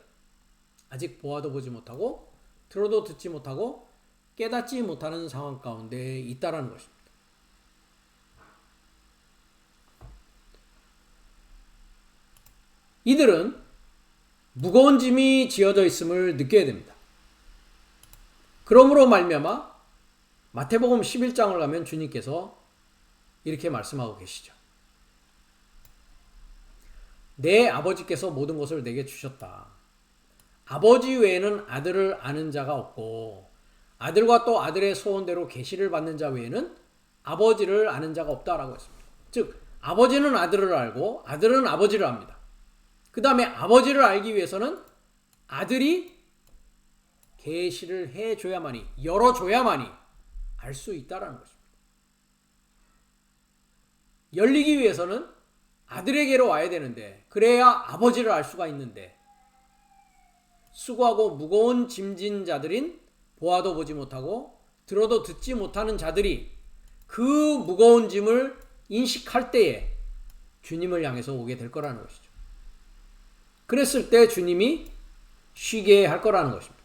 아직 보아도 보지 못하고 들어도 듣지 못하고 깨닫지 못하는 상황 가운데 있다라는 것입니다. 이들은 무거운 짐이 지어져 있음을 느껴야 됩니다. 그러므로 말미암아 마태복음 11장을 가면 주님께서 이렇게 말씀하고 계시죠. 내 아버지께서 모든 것을 내게 주셨다. 아버지 외에는 아들을 아는 자가 없고 아들과 또 아들의 소원대로 계시를 받는 자 외에는 아버지를 아는 자가 없다라고 했습니다. 즉 아버지는 아들을 알고 아들은 아버지를 압니다. 그 다음에 아버지를 알기 위해서는 아들이 계시를 해줘야만이, 열어줘야만이 알 수 있다는 것입니다. 열리기 위해서는 아들에게로 와야 되는데 그래야 아버지를 알 수가 있는데 수고하고 무거운 짐진 자들인 보아도 보지 못하고 들어도 듣지 못하는 자들이 그 무거운 짐을 인식할 때에 주님을 향해서 오게 될 거라는 것이죠. 그랬을 때 주님이 쉬게 할 거라는 것입니다.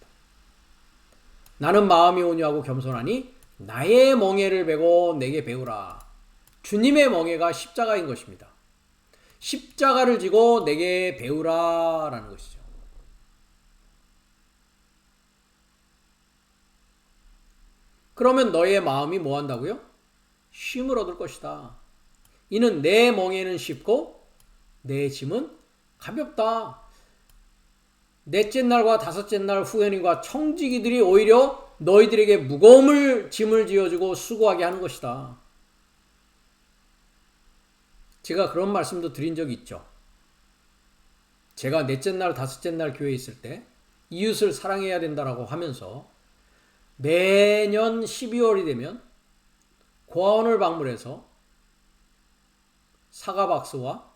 나는 마음이 온유하고 겸손하니 나의 멍에를 메고 내게 배우라. 주님의 멍에가 십자가인 것입니다. 십자가를 지고 내게 배우라 라는 것이죠. 그러면 너의 마음이 뭐 한다고요? 쉼을 얻을 것이다. 이는 내 멍에는 쉽고 내 짐은 가볍다. 넷째 날과 다섯째 날 후현인과 청지기들이 오히려 너희들에게 무거움을 짐을 지어주고 수고하게 하는 것이다. 제가 그런 말씀도 드린 적이 있죠. 제가 넷째 날 다섯째 날 교회에 있을 때 이웃을 사랑해야 된다라고 하면서 매년 12월이 되면 고아원을 방문해서 사과 박스와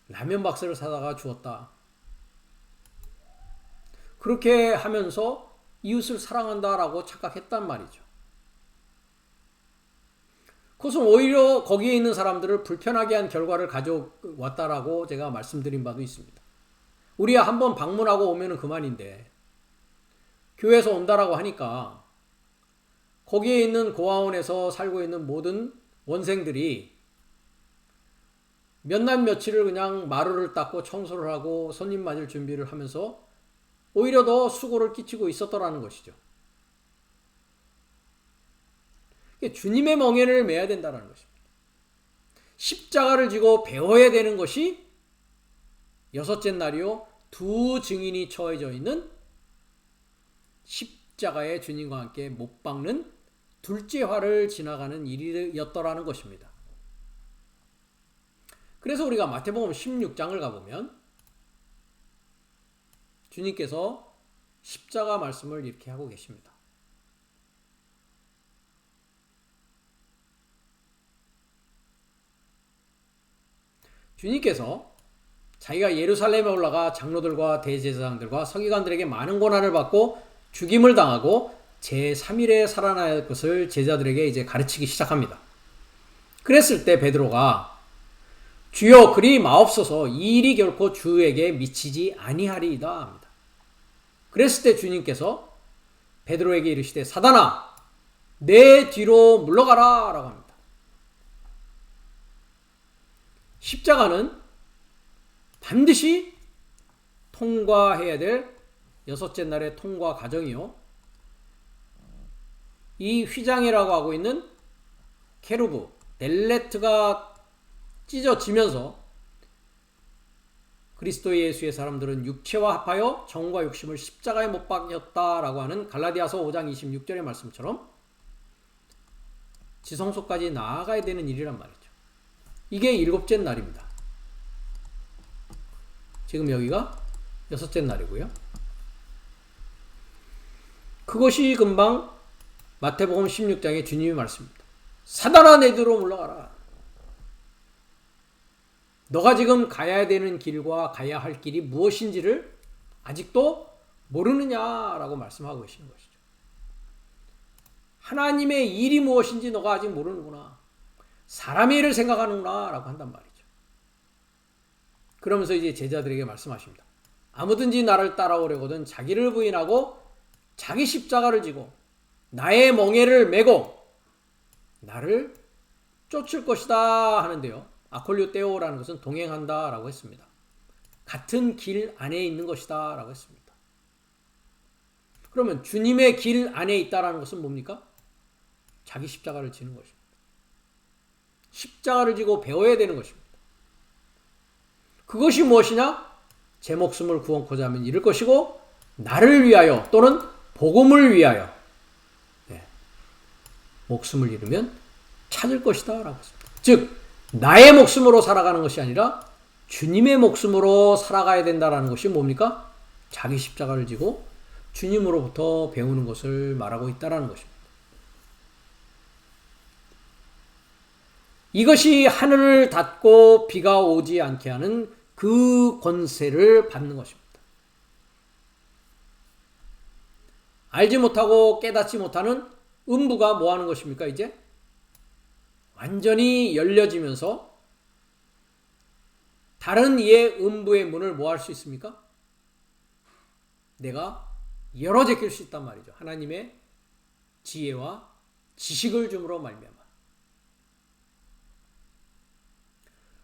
라면 박스를 사다가 주었다. 그렇게 하면서 이웃을 사랑한다라고 착각했단 말이죠. 그것은 오히려 거기에 있는 사람들을 불편하게 한 결과를 가져왔다라고 제가 말씀드린 바도 있습니다. 우리야 한번 방문하고 오면 그만인데 교회에서 온다라고 하니까 거기에 있는 고아원에서 살고 있는 모든 원생들이 몇 날 며칠을 그냥 마루를 닦고 청소를 하고 손님 맞을 준비를 하면서 오히려 더 수고를 끼치고 있었더라는 것이죠. 주님의 멍에를 매야 된다는 것입니다. 십자가를 지고 배워야 되는 것이 여섯째 날이요 두 증인이 처해져 있는 십자가의 주님과 함께 못 박는 둘째 화를 지나가는 일이었더라는 것입니다. 그래서 우리가 마태복음 16장을 가보면 주님께서 십자가 말씀을 이렇게 하고 계십니다. 주님께서 자기가 예루살렘에 올라가 장로들과 대제사장들과 서기관들에게 많은 고난을 받고 죽임을 당하고 제3일에 살아날 것을 제자들에게 이제 가르치기 시작합니다. 그랬을 때 베드로가 주여 그리 마옵소서 이 일이 결코 주에게 미치지 아니하리이다 합니다. 그랬을 때 주님께서 베드로에게 이르시되 사단아 내 뒤로 물러가라 라고 합니다. 십자가는 반드시 통과해야 될 여섯째 날의 통과 과정이요. 이 휘장이라고 하고 있는 케루브, 넬레트가 찢어지면서 그리스도 예수의 사람들은 육체와 합하여 정과 욕심을 십자가에 못 박였다라고 하는 갈라디아서 5장 26절의 말씀처럼 지성소까지 나아가야 되는 일이란 말이죠. 이게 일곱째 날입니다. 지금 여기가 여섯째 날이고요. 그것이 금방 마태복음 16장의 주님의 말씀입니다. 사단아 내 뒤로 물러가라. 너가 지금 가야 되는 길과 가야 할 길이 무엇인지를 아직도 모르느냐라고 말씀하고 계시는 것이죠. 하나님의 일이 무엇인지 너가 아직 모르는구나. 사람의 일을 생각하는구나 라고 한단 말이죠. 그러면서 이제 제자들에게 말씀하십니다. 아무든지 나를 따라오려거든 자기를 부인하고 자기 십자가를 지고 나의 멍에를 메고 나를 쫓을 것이다 하는데요. 아콜리오테오라는 것은 동행한다 라고 했습니다. 같은 길 안에 있는 것이다 라고 했습니다. 그러면 주님의 길 안에 있다라는 것은 뭡니까? 자기 십자가를 지는 것입니다. 십자가를 지고 배워야 되는 것입니다. 그것이 무엇이냐? 제 목숨을 구원코자 하면 잃을 것이고 나를 위하여 또는 복음을 위하여 목숨을 잃으면 찾을 것이다 라고 했습니다. 즉 나의 목숨으로 살아가는 것이 아니라 주님의 목숨으로 살아가야 된다는 것이 뭡니까? 자기 십자가를 지고 주님으로부터 배우는 것을 말하고 있다는 것입니다. 이것이 하늘을 닫고 비가 오지 않게 하는 그 권세를 받는 것입니다. 알지 못하고 깨닫지 못하는 음부가 뭐 하는 것입니까? 이제 완전히 열려지면서 다른 이의 음부의 문을 뭐 할 수 있습니까? 내가 열어 제낄 수 있단 말이죠. 하나님의 지혜와 지식을 줌으로 말미암아.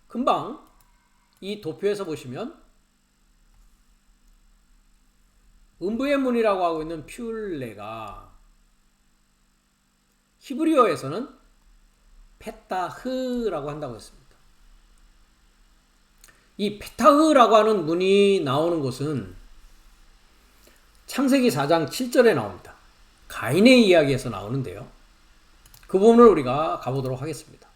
금방 이 도표에서 보시면 음부의 문이라고 하고 있는 퓨레가 히브리어에서는 페타흐라고 한다고 했습니다. 이 페타흐라고 하는 문이 나오는 곳은 창세기 4장 7절에 나옵니다. 가인의 이야기에서 나오는데요. 그 부분을 우리가 가보도록 하겠습니다.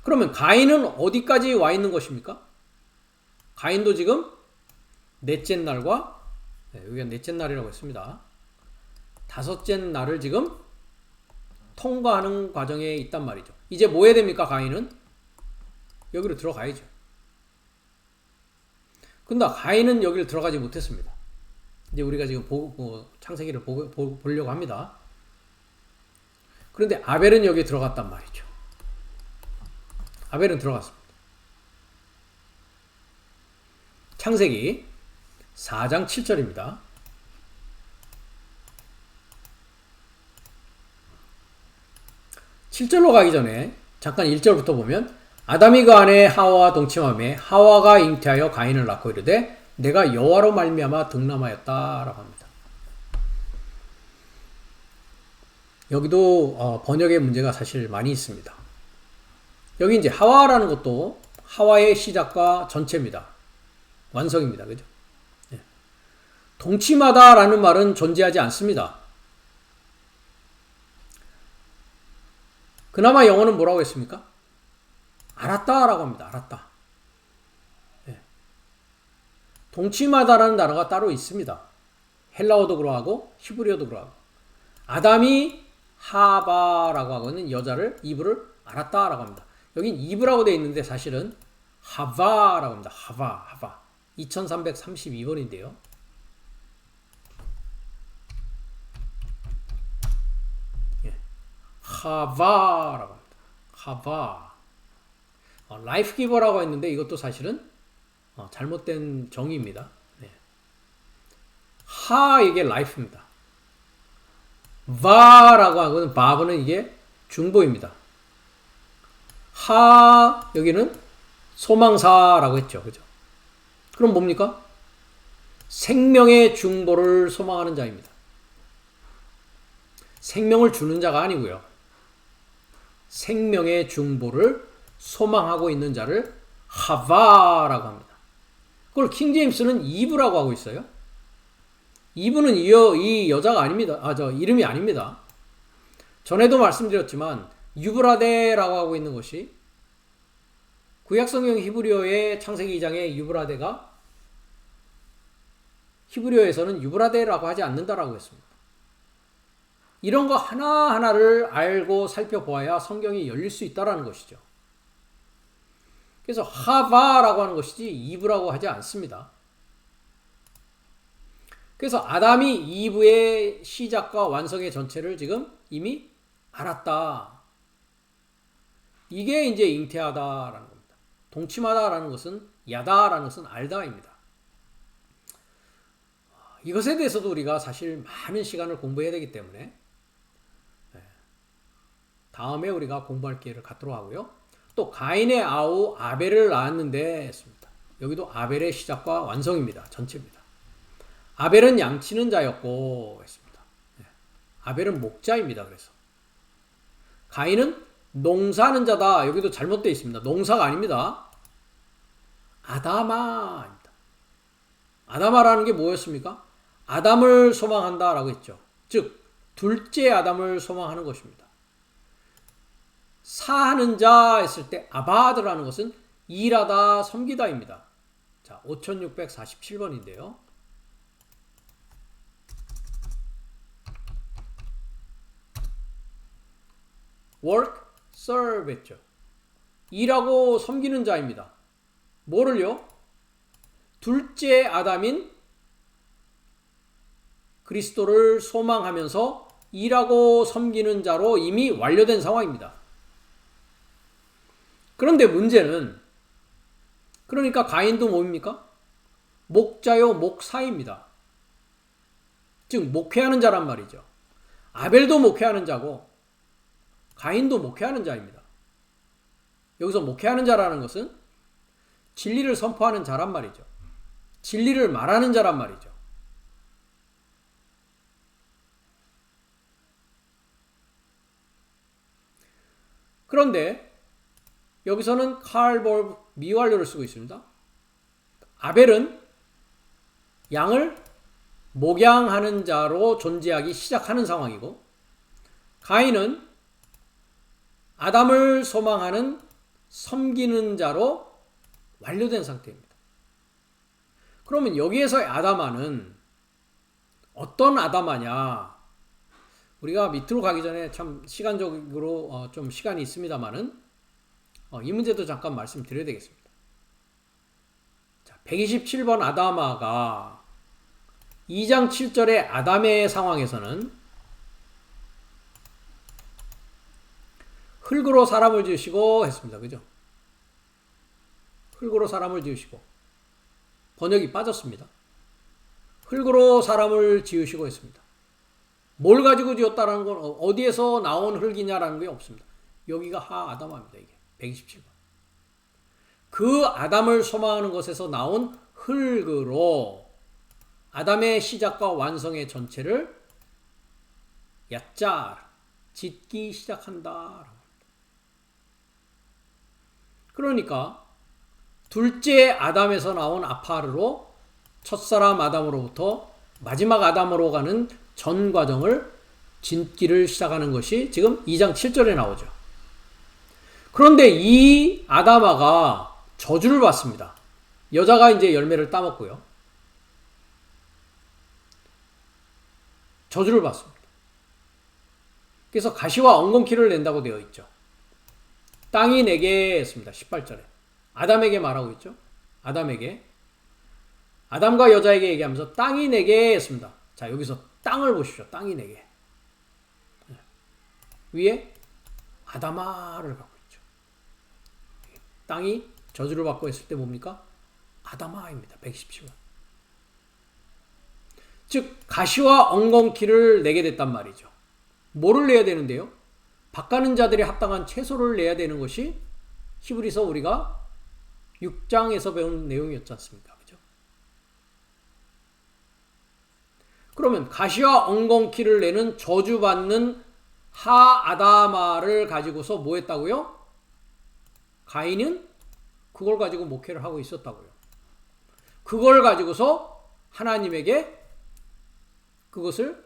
그러면 가인은 어디까지 와 있는 것입니까? 가인도 지금 넷째 날과 여기가 넷째 날이라고 했습니다. 다섯째 날을 지금 통과하는 과정에 있단 말이죠. 이제 뭐 해야 됩니까? 가인은 여기로 들어가야죠. 근데 가인은 여기를 들어가지 못했습니다. 이제 우리가 지금 창세기를 보려고 합니다. 그런데 아벨은 여기 들어갔단 말이죠. 아벨은 들어갔습니다. 창세기 4장 7절입니다. 7절로 가기 전에 잠깐 1절부터 보면 아담이 그 아내 하와와 동침하며 하와가 잉태하여 가인을 낳고 이르되 내가 여호와로 말미암아 득남하였다라고 합니다. 여기도 번역의 문제가 사실 많이 있습니다. 여기 이제 하와라는 것도 하와의 시작과 전체입니다. 완성입니다. 그죠? 예. 동침하다라는 말은 존재하지 않습니다. 그나마 영어는 뭐라고 했습니까? 알았다라고 합니다. 알았다. 예. 동침하다라는 단어가 따로 있습니다. 헬라어도 그러하고 히브리어도 그러하고 아담이 하바라고 하고는 여자를 이브를 알았다라고 합니다. 여긴 이브라고 되어 있는데 사실은 하바라고 합니다. 하바 2332번인데요. 예. 하바라고 합니다. 하바 라이프 기버라고 했는데 이것도 사실은 잘못된 정의입니다. 네. 하 이게 라이프입니다. 바라고 하고는 바브는 이게 중보입니다. 하 여기는 소망사라고 했죠. 그죠? 그럼 뭡니까? 생명의 중보를 소망하는 자입니다. 생명을 주는 자가 아니고요. 생명의 중보를 소망하고 있는 자를 하바라고 합니다. 그걸 킹제임스는 이브라고 하고 있어요. 이브는 이 여자가 아닙니다. 이름이 아닙니다. 전에도 말씀드렸지만 유브라데라고 하고 있는 것이 구약성경 히브리어의 창세기 2장의 유브라데가 히브리어에서는 유브라데라고 하지 않는다라고 했습니다. 이런 거 하나하나를 알고 살펴보아야 성경이 열릴 수 있다라는 것이죠. 그래서 하바라고 하는 것이지 이브라고 하지 않습니다. 그래서 아담이 이브의 시작과 완성의 전체를 지금 이미 알았다. 이게 이제 잉태하다라는 겁니다. 동침하다라는 것은 야다라는 것은 알다입니다. 이것에 대해서도 우리가 사실 많은 시간을 공부해야 되기 때문에 다음에 우리가 공부할 기회를 갖도록 하고요. 또 가인의 아우 아벨을 낳았는데 했습니다. 여기도 아벨의 시작과 완성입니다. 전체입니다. 아벨은 양치는 자였고 했습니다. 아벨은 목자입니다. 그래서 가인은 농사하는 자다. 여기도 잘못되어 있습니다. 농사가 아닙니다. 아다마입니다. 아다마라는 게 뭐였습니까? 아담을 소망한다라고 했죠. 즉 둘째 아담을 소망하는 것입니다. 사하는 자 했을 때 아바드라는 것은 일하다 섬기다입니다. 자, 5647번인데요. work, serve 했죠. 일하고 섬기는 자입니다. 뭐를요? 둘째 아담인 그리스도를 소망하면서 일하고 섬기는 자로 이미 완료된 상황입니다. 그런데 문제는 그러니까 가인도 뭡니까? 목자요 목사입니다. 즉 목회하는 자란 말이죠. 아벨도 목회하는 자고 가인도 목회하는 자입니다. 여기서 목회하는 자라는 것은 진리를 선포하는 자란 말이죠. 진리를 말하는 자란 말이죠. 그런데 여기서는 칼벌 미완료를 쓰고 있습니다. 아벨은 양을 목양하는 자로 존재하기 시작하는 상황이고 가인은 아담을 소망하는 섬기는 자로 완료된 상태입니다. 그러면 여기에서의 아다마는 어떤 아다마냐? 우리가 밑으로 가기 전에 참 시간적으로 좀 시간이 있습니다만은 이 문제도 잠깐 말씀드려야 되겠습니다. 자, 127번 아다마가 2장 7절의 아담의 상황에서는 흙으로 사람을 지으시고 했습니다. 그죠? 흙으로 사람을 지으시고 번역이 빠졌습니다. 흙으로 사람을 지으시고 했습니다. 뭘 가지고 지었다라는 건 어디에서 나온 흙이냐라는 게 없습니다. 여기가 아담아입니다. 이게 127번. 그 아담을 소망하는 것에서 나온 흙으로 아담의 시작과 완성의 전체를 야짜 짓기 시작한다. 그러니까 둘째 아담에서 나온 아파르로 첫사람 아담으로부터 마지막 아담으로 가는 전 과정을 짓기를 시작하는 것이 지금 2장 7절에 나오죠. 그런데 이 아다마가 저주를 받습니다. 여자가 이제 열매를 따먹고요. 저주를 받습니다. 그래서 가시와 엉겅퀴를 낸다고 되어 있죠. 땅이 내게 했습니다. 18절에. 아담에게 말하고 있죠. 아담에게. 아담과 여자에게 얘기하면서 땅이 내게 했습니다. 자, 여기서 땅을 보십시오. 땅이 내게. 위에 아다마를 갖고 있죠. 땅이 저주를 받고 있을 때 뭡니까? 아다마입니다. 117번. 즉 가시와 엉겅퀴를 내게 됐단 말이죠. 뭐를 내야 되는데요? 밭가는 자들이 합당한 채소를 내야 되는 것이 히브리서 우리가 6장에서 배운 내용이었지 않습니까? 그죠? 그러면 가시와 엉겅퀴를 내는 저주받는 하아다마를 가지고서 뭐 했다고요? 가인은 그걸 가지고 목회를 하고 있었다고요. 그걸 가지고서 하나님에게 그것을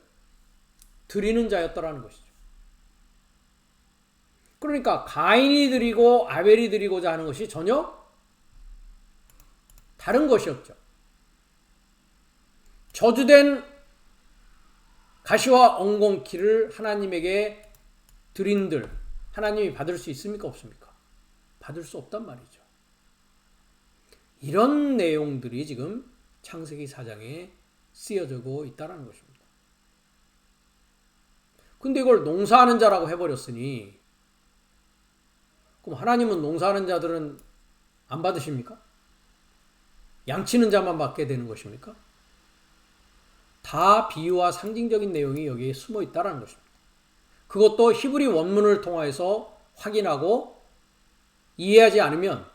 드리는 자였다라는 것이죠. 그러니까 가인이 드리고 아벨이 드리고자 하는 것이 전혀 다른 것이었죠. 저주된 가시와 엉겅퀴를 하나님에게 드린들 하나님이 받을 수 있습니까? 없습니까? 받을 수 없단 말이죠. 이런 내용들이 지금 창세기 4장에 쓰여지고 있다는 것입니다. 근데 이걸 농사하는 자라고 해버렸으니 그럼 하나님은 농사하는 자들은 안 받으십니까? 양치는 자만 받게 되는 것입니까? 다 비유와 상징적인 내용이 여기에 숨어 있다는 것입니다. 그것도 히브리 원문을 통해서 확인하고 이해하지 않으면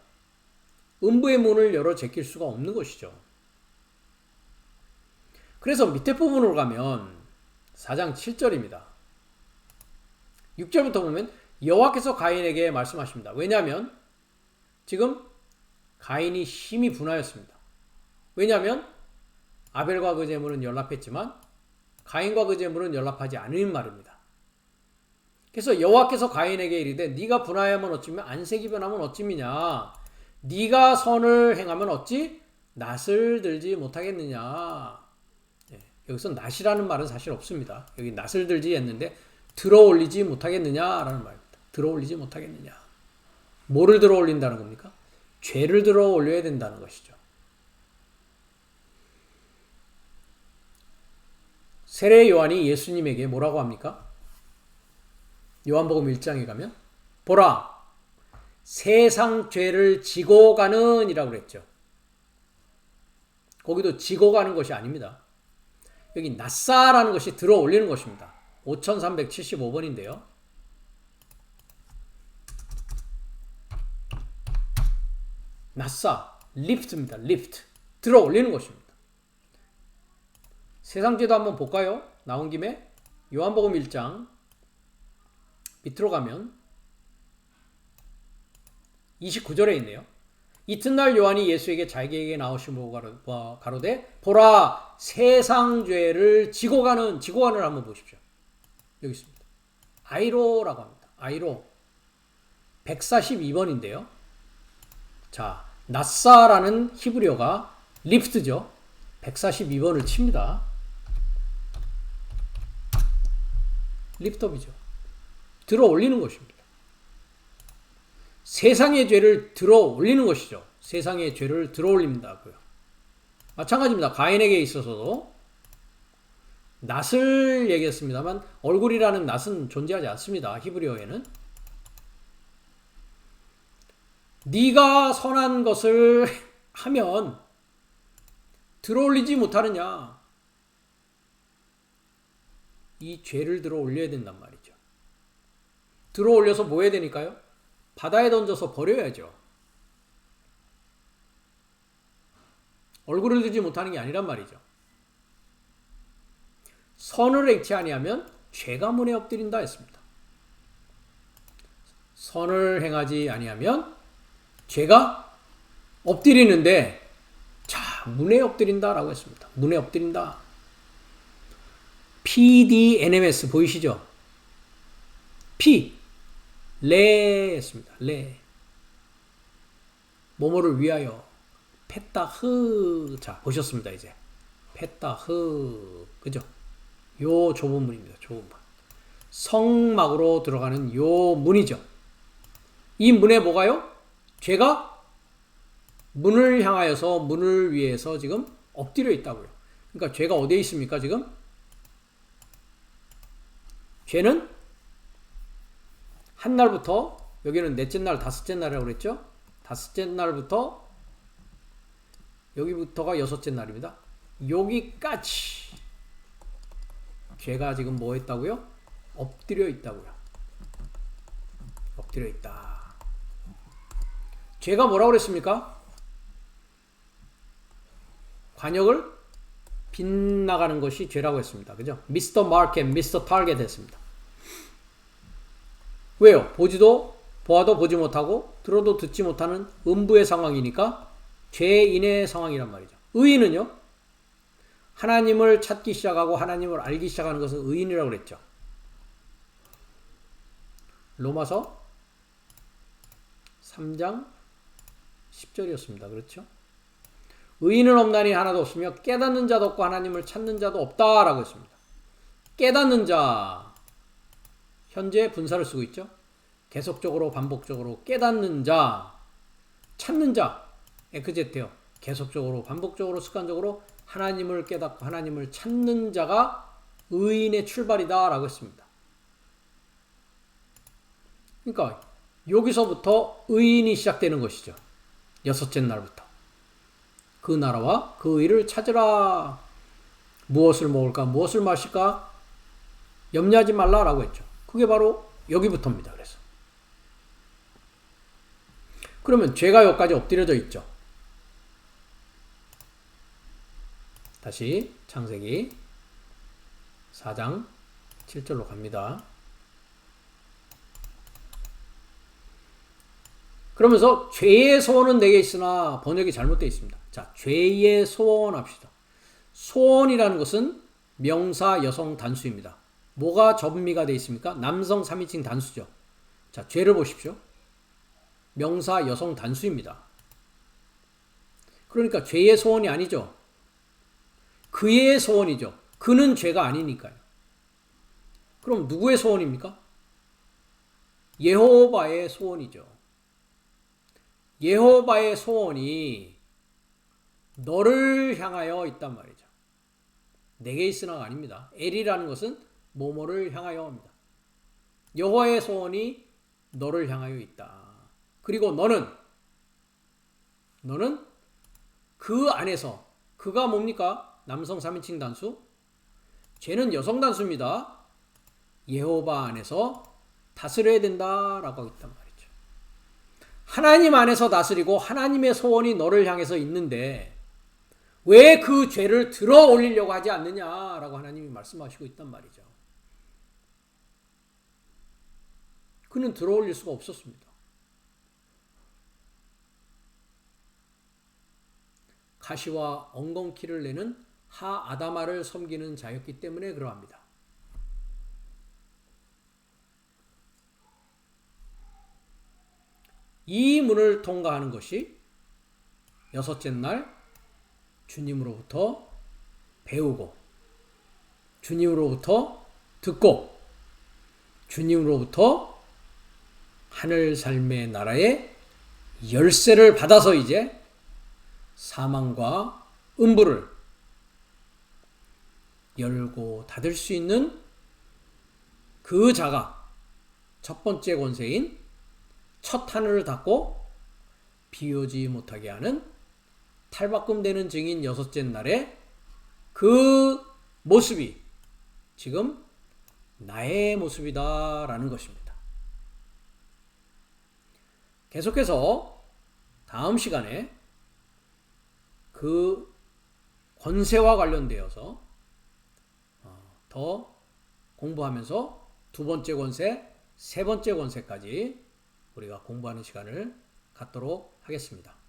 음부의 문을 열어 제낄 수가 없는 것이죠. 그래서 밑에 부분으로 가면 4장 7절입니다. 6절부터 보면 여호와께서 가인에게 말씀하십니다. 왜냐하면 지금 가인이 심히 분하였습니다. 왜냐하면 아벨과 그 제물은 연락했지만 가인과 그 제물은 연락하지 않은 말입니다. 그래서 여호와께서 가인에게 이르되 네가 분하여만 어찌며 안색이 변하면 어찌미냐 네가 선을 행하면 어찌 낫을 들지 못하겠느냐. 여기서 낫이라는 말은 사실 없습니다. 여기 낫을 들지 했는데 들어올리지 못하겠느냐라는 말입니다. 들어올리지 못하겠느냐. 뭐를 들어올린다는 겁니까? 죄를 들어올려야 된다는 것이죠. 세례 요한이 예수님에게 뭐라고 합니까? 요한복음 1장에 가면 보라 세상 죄를 지고 가는 이라고 그랬죠. 거기도 지고 가는 것이 아닙니다. 여기 낫사라는 것이 들어올리는 것입니다. 5375번인데요. 낫사, 리프트입니다. 리프트. 들어올리는 것입니다. 세상죄도 한번 볼까요? 나온 김에 요한복음 1장 밑으로 가면 29절에 있네요. 이튿날 요한이 예수에게 자기에게 나오시고 가로되 보라 세상 죄를 지고 가는 한번 보십시오. 여기 있습니다. 아이로라고 합니다. 아이로 142번인데요. 자, 낫사라는 히브리어가 리프트죠. 142번을 칩니다. 리프트업이죠. 들어 올리는 것입니다. 세상의 죄를 들어 올리는 것이죠. 세상의 죄를 들어 올린다고요. 마찬가지입니다. 가인에게 있어서도 낫을 얘기했습니다만 얼굴이라는 낫은 존재하지 않습니다. 히브리어에는. 네가 선한 것을 하면 들어 올리지 못하느냐. 이 죄를 들어 올려야 된단 말이죠. 들어 올려서 뭐 해야 되니까요? 바다에 던져서 버려야죠. 얼굴을 들지 못하는 게 아니란 말이죠. 선을 행치 아니하면 죄가 문에 엎드린다 했습니다. 선을 행하지 아니하면 죄가 엎드리는데 자, 문에 엎드린다라고 했습니다. 문에 엎드린다. PDNMS 보이시죠? P 레 했습니다. 레 뭐뭐를 위하여 페타흐. 자, 보셨습니다. 이제 페타흐 그죠? 요 좁은 문입니다. 좁은 문. 성막으로 들어가는 요 문이죠. 이 문에 뭐가요? 죄가 문을 향하여서 문을 위해서 지금 엎드려 있다고요. 그러니까 죄가 어디에 있습니까? 지금 죄는 한 날부터 여기는 넷째 날, 다섯째 날이라고 그랬죠? 다섯째 날부터 여기부터가 여섯째 날입니다. 여기까지 죄가 지금 뭐 했다고요? 엎드려 있다고요. 엎드려 있다. 죄가 뭐라고 그랬습니까? 관역을 빗나가는 것이 죄라고 했습니다. 그죠? 미스터 마켓, 미스터 타겟 했습니다. 왜요? 보아도 보지 못하고 들어도 듣지 못하는 음부의 상황이니까 죄인의 상황이란 말이죠. 의인은요? 하나님을 찾기 시작하고 하나님을 알기 시작하는 것은 의인이라고 그랬죠. 로마서 3장 10절이었습니다. 그렇죠? 의인은 없나니 하나도 없으며 깨닫는 자도 없고 하나님을 찾는 자도 없다라고 했습니다. 깨닫는 자 현재 분사를 쓰고 있죠. 계속적으로 반복적으로 깨닫는 자, 찾는 자 에크제테요. 계속적으로 반복적으로 습관적으로 하나님을 깨닫고 하나님을 찾는 자가 의인의 출발이다 라고 했습니다. 그러니까 여기서부터 의인이 시작되는 것이죠. 여섯째 날부터. 그 나라와 그 의를 찾으라. 무엇을 먹을까 무엇을 마실까 염려하지 말라라고 했죠. 그게 바로 여기부터입니다. 그러면 죄가 여기까지 엎드려져 있죠. 다시 창세기 4장 7절로 갑니다. 그러면서 죄의 소원은 내게 있으나 번역이 잘못되어 있습니다. 자, 죄의 소원 합시다. 소원이라는 것은 명사 여성 단수입니다. 뭐가 접미가 되어 있습니까? 남성 3인칭 단수죠. 자, 죄를 보십시오. 명사 여성 단수입니다. 그러니까 죄의 소원이 아니죠. 그의 소원이죠. 그는 죄가 아니니까요. 그럼 누구의 소원입니까? 여호와의 소원이죠. 여호와의 소원이 너를 향하여 있단 말이죠. 내게 있으나가 아닙니다. 엘이라는 것은 뭐뭐를 향하여 합니다. 여호와의 소원이 너를 향하여 있다. 그리고 너는 그 안에서, 그가 뭡니까? 남성 3인칭 단수? 죄는 여성 단수입니다. 여호와 안에서 다스려야 된다라고 하고 있단 말이죠. 하나님 안에서 다스리고 하나님의 소원이 너를 향해서 있는데 왜 그 죄를 들어 올리려고 하지 않느냐라고 하나님이 말씀하시고 있단 말이죠. 그는 들어 올릴 수가 없었습니다. 가시와 엉겅퀴를 내는 하 아다마를 섬기는 자였기 때문에 그러합니다. 이 문을 통과하는 것이 여섯째 날 주님으로부터 배우고 주님으로부터 듣고 주님으로부터 하늘 삶의 나라의 열쇠를 받아서 이제 사망과 음부를 열고 닫을 수 있는 그 자가 첫 번째 권세인 첫 하늘을 닫고 비오지 못하게 하는 탈바꿈되는 증인 여섯째 날에 그 모습이 지금 나의 모습이다라는 것입니다. 계속해서 다음 시간에 그 권세와 관련되어서 더 공부하면서 두 번째 권세, 세 번째 권세까지 우리가 공부하는 시간을 갖도록 하겠습니다.